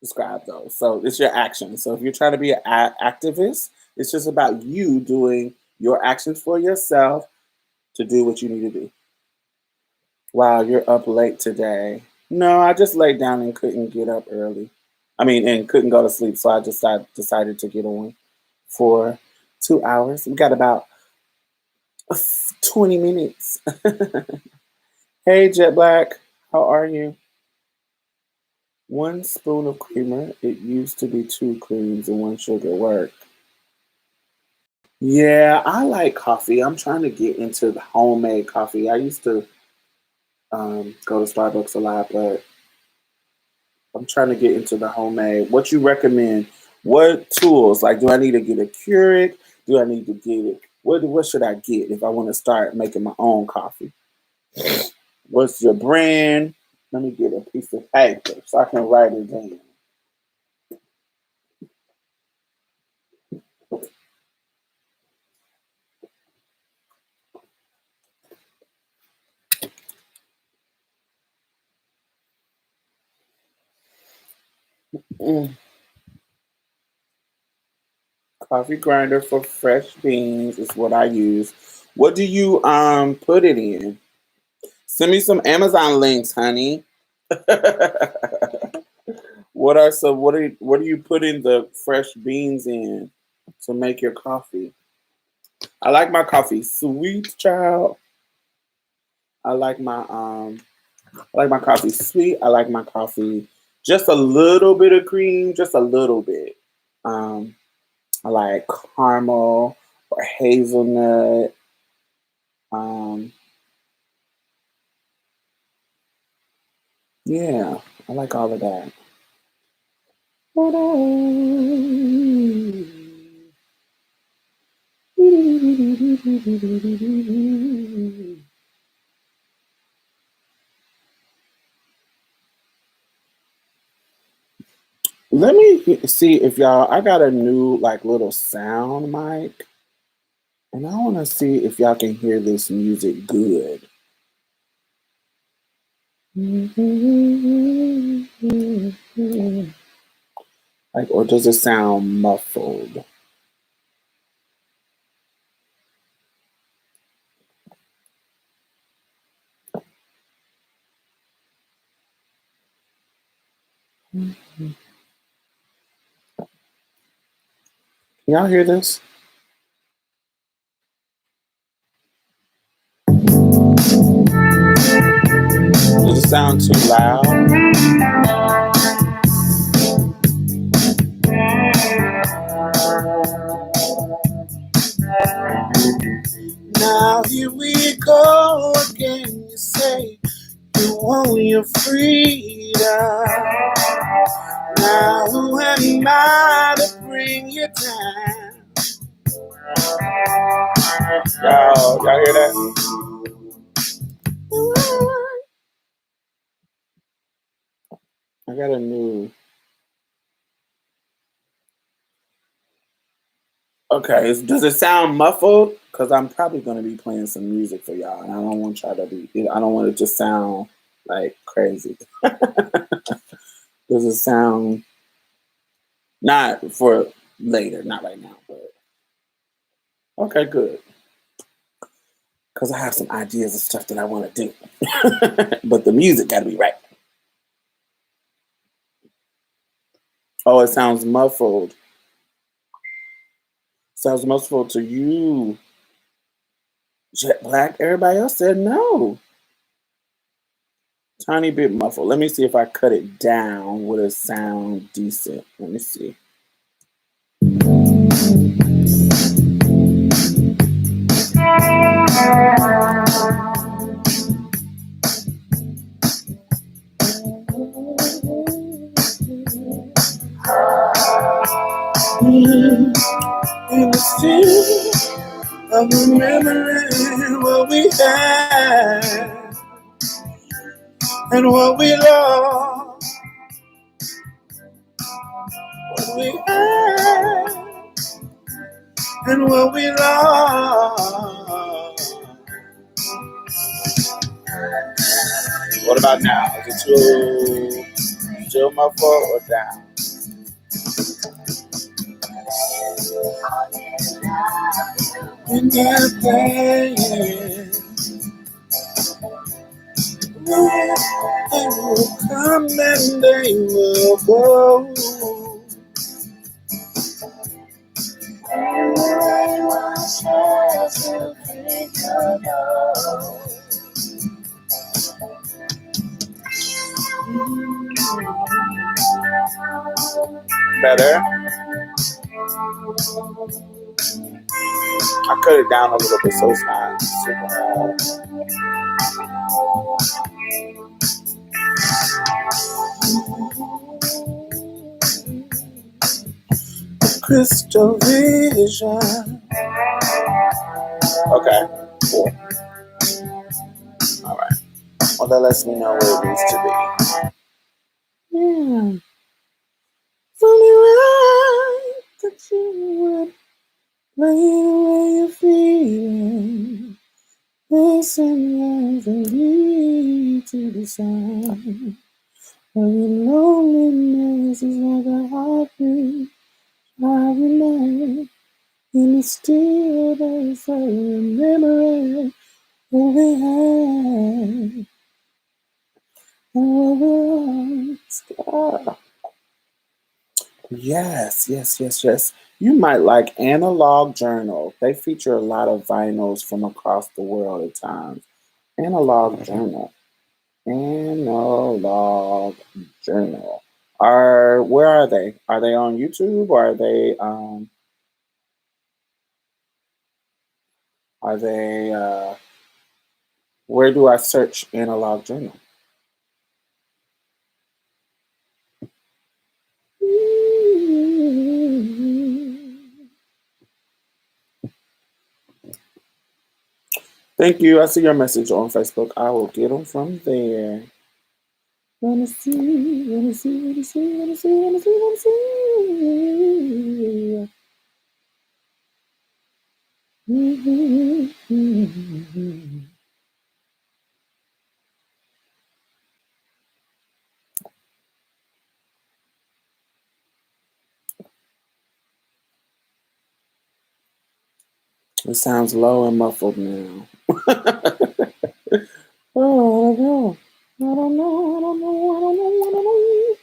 describe those. So it's your actions. So if you're trying to be an activist, it's just about you doing your actions for yourself to do what you need to do. Wow, you're up late today. No, I just laid down and couldn't get up early. I mean, and couldn't go to sleep, so I just decided to get on for 2 hours. We got about 20 minutes. Hey, Jet Black, how are you? One spoon of creamer. It used to be two creams and one sugar work. Yeah, I like coffee. I'm trying to get into the homemade coffee. I used to go to Starbucks a lot, but I'm trying to get into the homemade. What you recommend? What tools? Like, do I need to get a Keurig? Do I need to get it? What should I get if I want to start making my own coffee? What's your brand? Let me get a piece of paper so I can write it down. Mm. Coffee grinder for fresh beans is what I use. What do you put it in? Send me some Amazon links, honey. What do you put in the fresh beans in to make your coffee? I like my coffee sweet, child. I like my coffee sweet. I like my coffee just a little bit of cream, just a little bit. Um, I like caramel or hazelnut. Um, yeah, I like all of that. Let me see if y'all. I got a new like little sound mic, and I want to see if y'all can hear this music good. Like, or does it sound muffled? Can y'all hear this? Does it sound too loud? Now here we go again. You say you want your freedom. Now who am I to bring you down? Y'all hear that? I got a new. Okay, does it sound muffled? Because I'm probably going to be playing some music for y'all, and I don't want y'all to be. I don't want it to sound like crazy. Does it sound not for later, not right now, but okay, good. Because I have some ideas of stuff that I want to do, but the music got to be right. Oh, it sounds muffled. Sounds muffled to you, Jet Black. Everybody else said no. Tiny bit muffled. Let me see if I cut it down. Would it sound decent? Let me see. In the sea of remembering what we had and what we lost, what we had and what we lost. What about now? Is it still muffled or down? In that day, they will come and they will go. Better? I cut it down a little bit so it's not super loud. Crystal vision. Okay, cool. All right. Well, that lets me know where it needs to be. Yeah. It's only right that you would play the way you're feeling. Listen as I lead to the sound. But your loneliness is like a heartbeat. I relate in the stillness of memory that we had. Oh, stop. Yes, yes, yes, yes. You might like Analog Journal. They feature a lot of vinyls from across the world at times. Analog Journal. Analog Journal. Where are they? Are they on YouTube or are they where do I search Analog Journal? Thank you. I see your message on Facebook. I will get them from there. Wanna see, wanna see, wanna see, wanna see, wanna see, wanna see. It sounds low and muffled now. Oh, I don't know. I don't know. I don't know. I don't know. I don't know.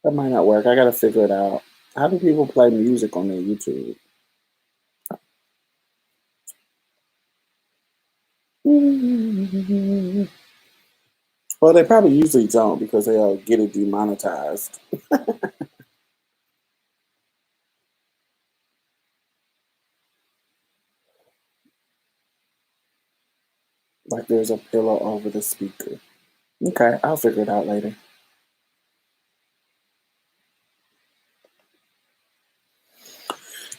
That might not work. I gotta figure it out. How do people play music on their YouTube? Well, they probably usually don't because they'll get it demonetized. Like there's a pillow over the speaker. Okay, I'll figure it out later.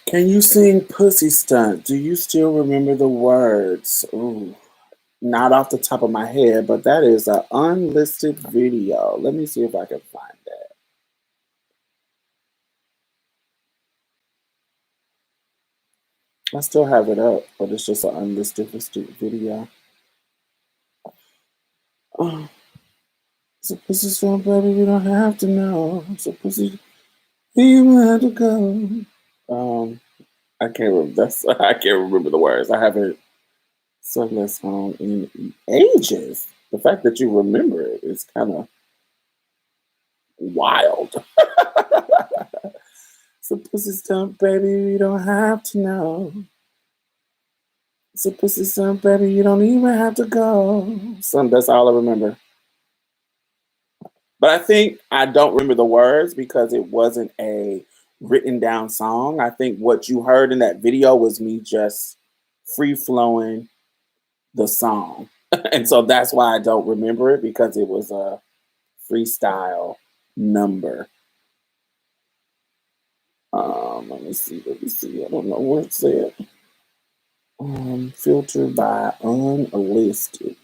Can you sing Pussy Stunt? Do you still remember the words? Ooh, not off the top of my head, but that is an unlisted video. Let me see if I can find that. I still have it up, but it's just an unlisted video. Oh, it's a pussy stunt, baby. You don't have to know. It's a pussy. You have to go. Um, I can't remember. I can't remember the words. I haven't sung that song in ages. The fact that you remember it is kind of wild. It's a pussy stunt, baby. You don't have to know. It's a pussy stunt, baby. You don't even have to go. That's all I remember. But I think I don't remember the words because it wasn't a written down song. I think what you heard in that video was me just free flowing the song. And so that's why I don't remember it because it was a freestyle number. Let me see. Let me see. I don't know where it's at. Filtered by unlisted.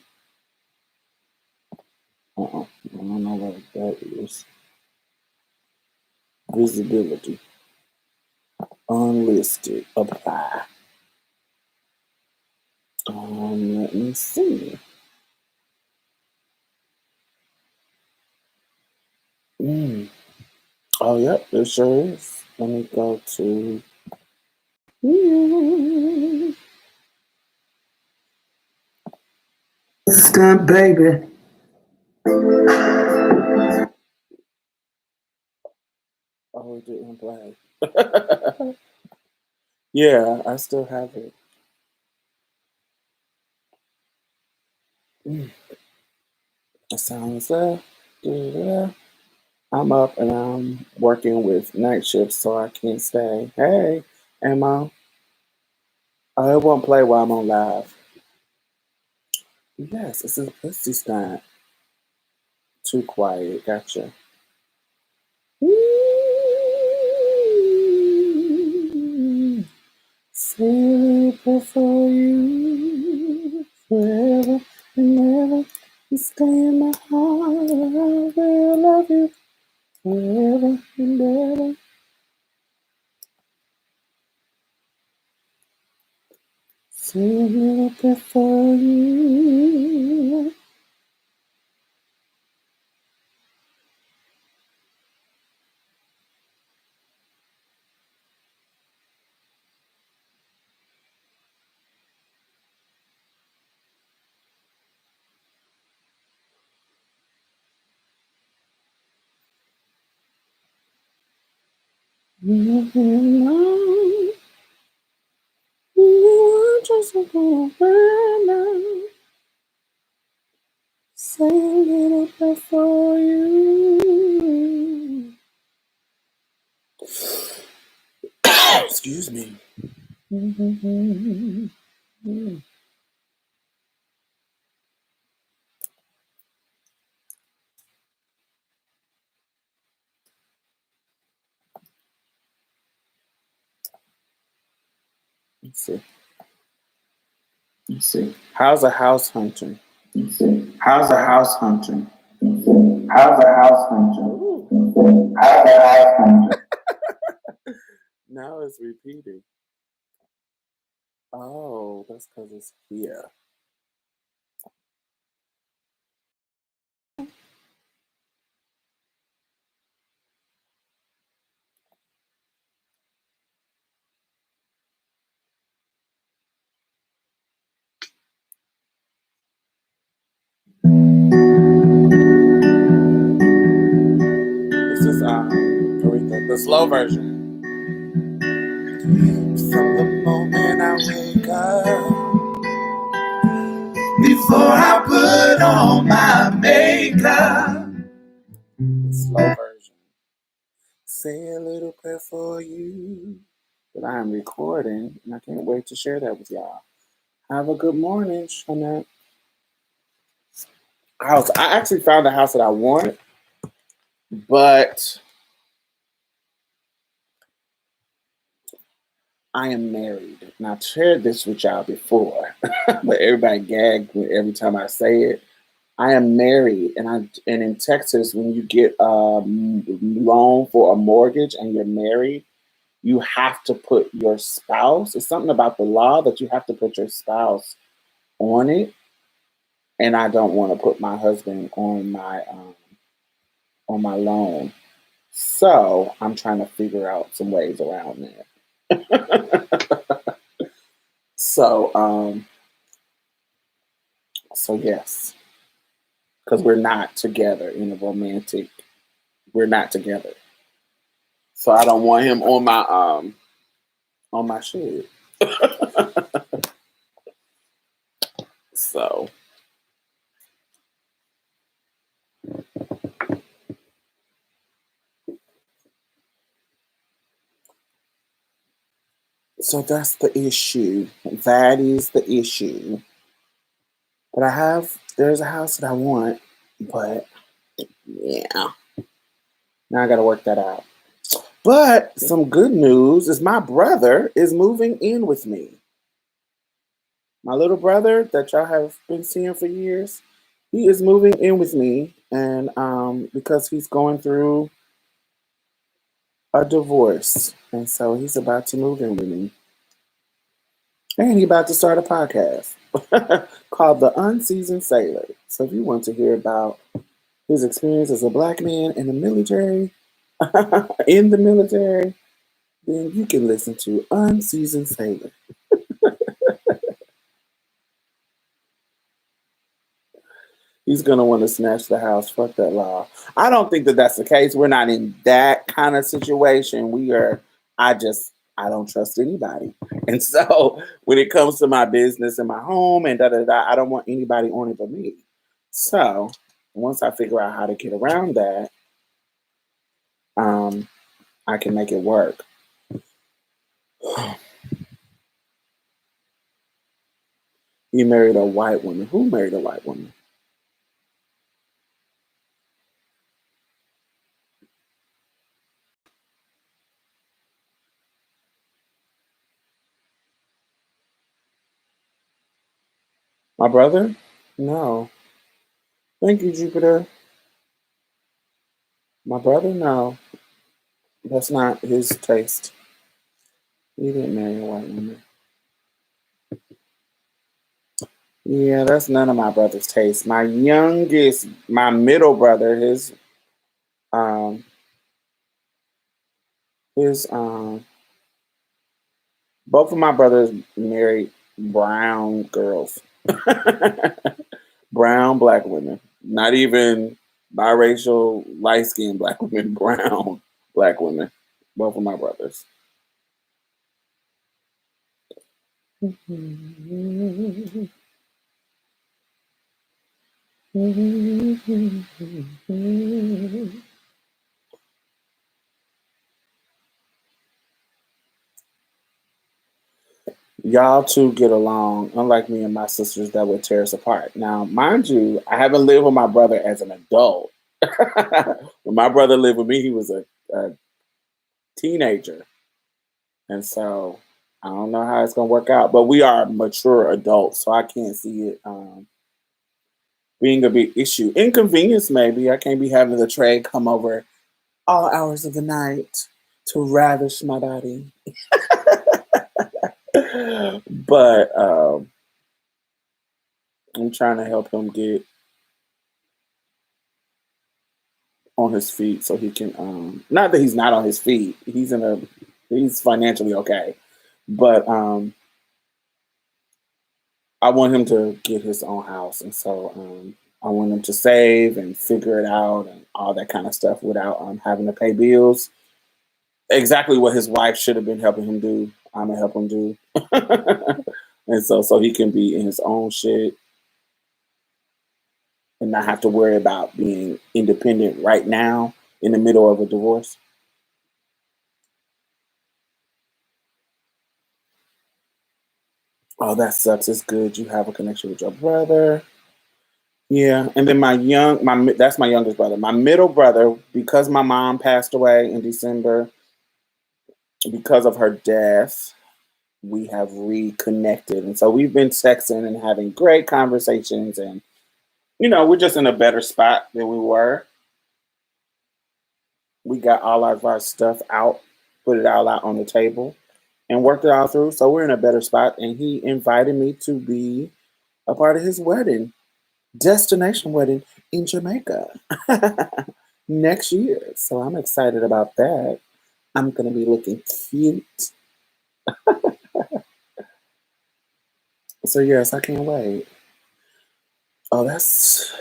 I don't know what that is. Visibility. Unlisted. Apply. Let me see. Oh, yep, it sure is. Let me go to. Stunt, baby. Oh, it didn't play. Yeah, I still have it. It sounds I'm up and I'm working with night shifts, so I can't stay. Hey, Emma. Oh, it won't play while I'm on live. Yes, it's a pussy stunt. Too quiet. Gotcha. Forever for you, forever and ever. You stay in my heart. I will love you forever and ever. Forever for you. You are just a little now. Say a little bit for you. Excuse me. Let's see. Let's see. How's a house hunting? Let's see. How's a house hunting? How's a house hunting? How's a house hunting? Now it's repeating. Oh, that's because it's here. This is Aretha, the slow version. From the moment I wake up, before I put on my makeup. The slow version. Say a little prayer for you. But I am recording, and I can't wait to share that with y'all. Have a good morning, Shanette. I actually found the house that I wanted, but I am married. And I've shared this with y'all before, but everybody gagged every time I say it. I am married, and in Texas, when you get a loan for a mortgage and you're married, you have to put your spouse. It's something about the law that you have to put your spouse on it, and I don't want to put my husband on my loan. So I'm trying to figure out some ways around that. So so yes, because we're not together in a romantic. We're not together, so I don't want him on my shit. So so that's the issue. That is the issue. But there's a house that I want, but yeah, now I got to work that out. But some good news is my brother is moving in with me. My little brother that y'all have been seeing for years, he is moving in with me, and because he's going through a divorce, and so he's about to move in with me, and he's about to start a podcast called The Unseasoned Sailor. So if you want to hear about his experience as a black man in the military, then you can listen to Unseasoned Sailor. He's gonna want to snatch the house. Fuck that law. I don't think that that's the case. We're not in that kind of situation. We are. I don't trust anybody, and so when it comes to my business and my home and da da da, I don't want anybody on it but me. So once I figure out how to get around that, um, I can make it work. He married a white woman. Who married a white woman? My brother? No. Thank you, Jupiter. My brother? No. That's not his taste. He didn't marry a white woman. Yeah, that's none of my brother's taste. My middle brother, um, his both of my brothers married brown girls, brown black women. Not even biracial, light skinned black women, brown black women. Both of my brothers. Y'all two get along, unlike me and my sisters that would tear us apart. Now, mind you, I haven't lived with my brother as an adult. When my brother lived with me, he was a teenager. And so I don't know how it's gonna work out, but we are mature adults, so I can't see it being a big issue. Inconvenience, maybe. I can't be having the tray come over all hours of the night to ravish my body. But I'm trying to help him get on his feet so he can not that he's not on his feet. He's financially okay. But I want him to get his own house, and so I want him to save and figure it out and all that kind of stuff without having to pay bills. Exactly what his wife should have been helping him do. I'm gonna help him do, and so he can be in his own shit and not have to worry about being independent right now in the middle of a divorce. Oh, that sucks. It's good you have a connection with your brother. Yeah, and then that's my youngest brother. My middle brother, because my mom passed away in December because of her death, we have reconnected, and so we've been texting and having great conversations, and we're just in a better spot than we were. We got all of our stuff out, put it all out on the table, and worked it all through. So we're in a better spot, and he invited me to be a part of his wedding, destination wedding in Jamaica next year. So I'm excited about that. I'm gonna be looking cute. So yes, I can't wait. Oh, that's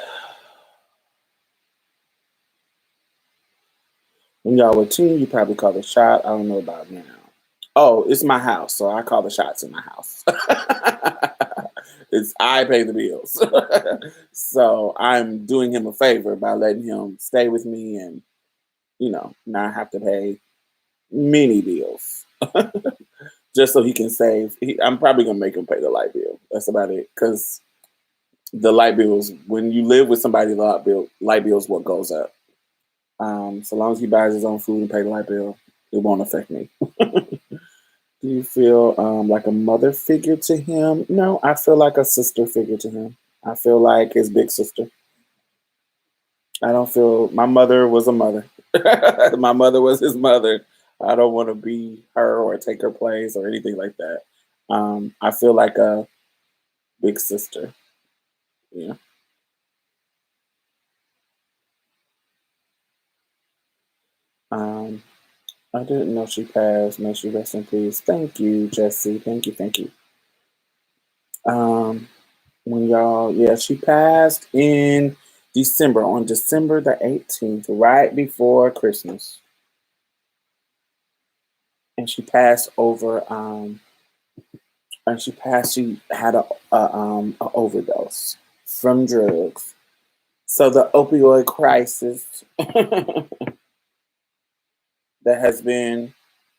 when y'all were teen, you probably called a shot. I don't know about now. Oh, it's my house, so I call the shots in my house. It's I pay the bills. So I'm doing him a favor by letting him stay with me and, not have to pay many bills. Just so he can save. I'm probably gonna make him pay the light bill. That's about it. Because the light bills, when you live with somebody, the light bill is what goes up. So long as he buys his own food and pay the light bill, it won't affect me. Do you feel like a mother figure to him? No, I feel like a sister figure to him. I feel like his big sister. I don't feel my mother was a mother. My mother was his mother. I don't want to be her or take her place or anything like that. I feel like a big sister. Yeah. Um, I didn't know she passed. May she rest in peace. Thank you, Jesse. Thank you. Thank you. Um, when y'all, yeah, she passed in December, on December the 18th, right before Christmas. And she passed over, she had a overdose from drugs. So the opioid crisis that has been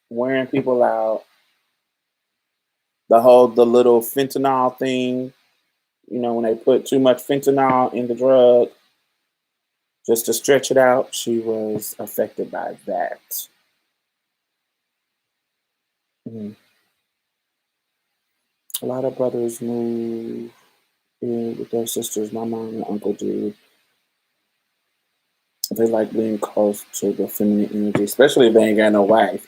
wearing people out, the little fentanyl thing, when they put too much fentanyl in the drug just to stretch it out, she was affected by that. Mhm. A lot of brothers move in with their sisters. My mom and uncle do. They like being close to the feminine energy, especially if they ain't got no wife.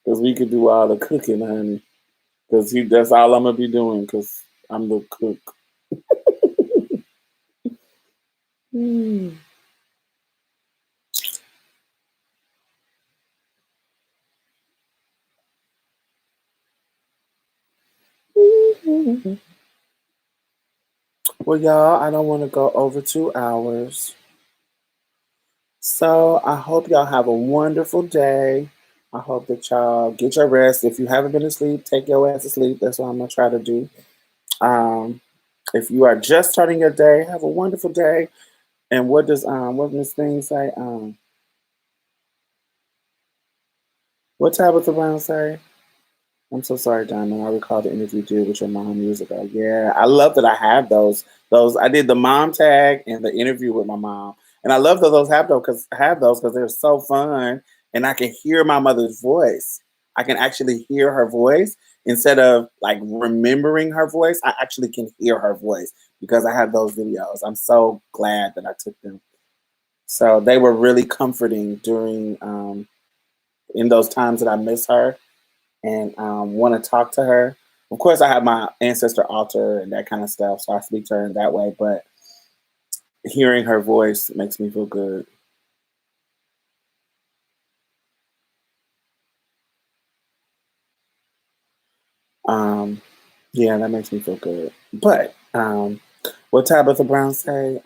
Because we could do all the cooking, honey. Because that's all I'm gonna be doing. Because I'm the cook. Mm. Well, y'all, I don't want to go over 2 hours. So I hope y'all have a wonderful day. I hope that y'all get your rest. If you haven't been asleep, take your ass to sleep. That's what I'm gonna try to do. Um, if you are just starting your day, have a wonderful day. And what Miss Thing say? What Tabitha Brown say? I'm so sorry, Diamond. I recall the interview you did with your mom years ago. Yeah, I love that I have those. Those I did the mom tag and the interview with my mom, and I love that those have those because they're so fun, and I can hear my mother's voice. I can actually hear her voice instead of like remembering her voice. I actually can hear her voice because I have those videos. I'm so glad that I took them. So they were really comforting during in those times that I miss her and want to talk to her. Of course, I have my ancestor altar and that kind of stuff, so I speak to her in that way. But hearing her voice makes me feel good. Um, yeah, that makes me feel good. But what Tabitha Brown say?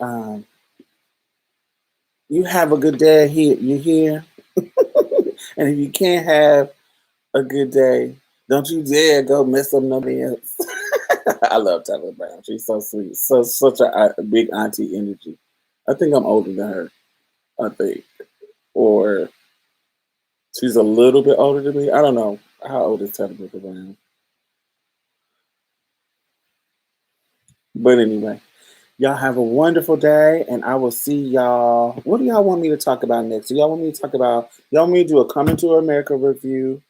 You have a good day here. You hear? And if you can't have a good day, don't you dare go mess up nobody else. I love Tabitha Brown. She's so sweet. So such a big auntie energy. I think I'm older than her. I think, or she's a little bit older than me. I don't know. How old is Tabitha Brown? But anyway, y'all have a wonderful day, and I will see y'all. What do y'all want me to talk about next? Do y'all want me to talk about? Y'all want me to do a Coming to America review?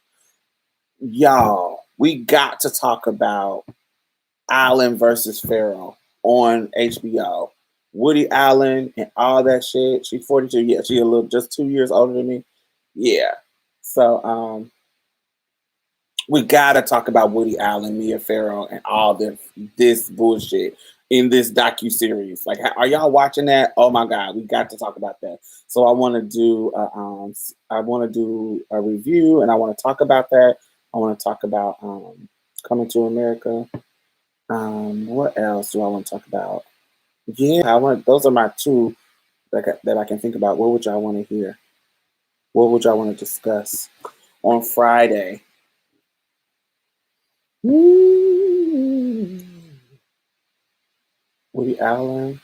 Y'all, we got to talk about Allen versus Pharaoh on HBO. Woody Allen and all that shit. She's 42. Yeah, she a little just 2 years older than me. Yeah. So we gotta talk about Woody Allen, Mia Farrow, and all this bullshit in this docu series. Like, are y'all watching that? Oh my god, we got to talk about that. So I want to do a review, and I want to talk about that. I want to talk about Coming to America. What else do I want to talk about? Yeah, I want. Those are my two that I can think about. What would y'all want to hear? What would y'all want to discuss on Friday? Woody Allen.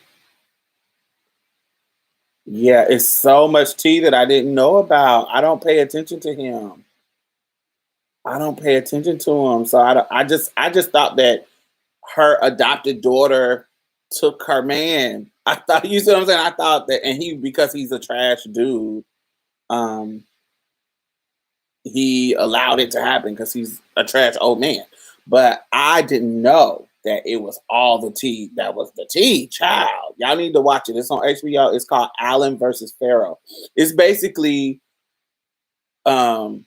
Yeah, it's so much tea that I didn't know about. I don't pay attention to him. I don't pay attention to him. So I just thought that her adopted daughter took her man. I thought you see what I'm saying? I thought that and he because he's a trash dude, um, he allowed it to happen because he's a trash old man. But I didn't know that it was all the tea. That was the tea, child. Y'all need to watch it. It's on HBO. It's called Allen versus Pharaoh. It's basically um,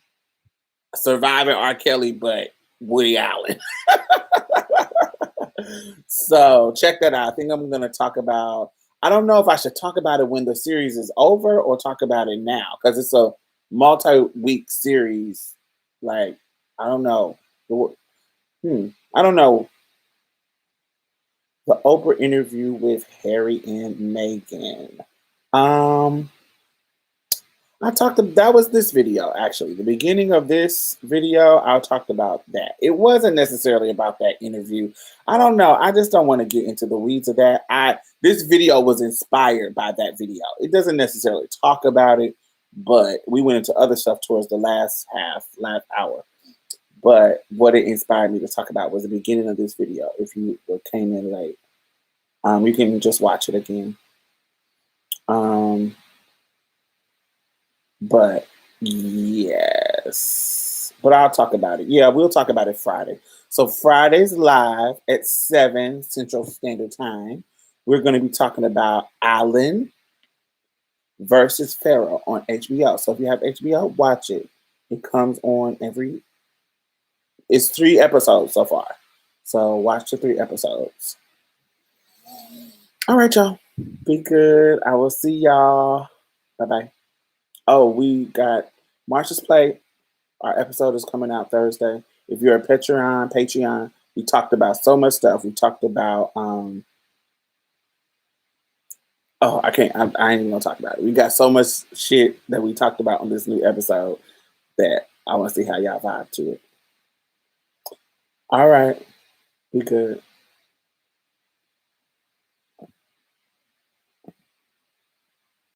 surviving R. Kelly, but Woody Allen. So check that out. I think I'm going to talk about. I don't know if I should talk about it when the series is over or talk about it now because it's a multi-week series. Like I don't know. I don't know. The Oprah interview with Harry and Meghan. Um, I talked. That was this video actually. The beginning of this video, I talked about that. It wasn't necessarily about that interview. I don't know. I just don't want to get into the weeds of that. This video was inspired by that video. It doesn't necessarily talk about it, but we went into other stuff towards the last hour. But what it inspired me to talk about was the beginning of this video. If you came in late, you can just watch it again. Um, But yes, but I'll talk about it. Yeah, we'll talk about it Friday. So Friday's live at 7 Central Standard Time. We're going to be talking about Allen versus Pharaoh on HBO. So if you have HBO, watch it. It comes on it's 3 episodes so far. So watch the 3 episodes. All right, y'all. Be good. I will see y'all. Bye-bye. Oh, we got Marsha's Play. Our episode is coming out Thursday. If you're a Patreon, we talked about so much stuff. We talked about I can't I ain't even gonna talk about it. We got so much shit that we talked about on this new episode that I wanna see how y'all vibe to it. All right. Be good.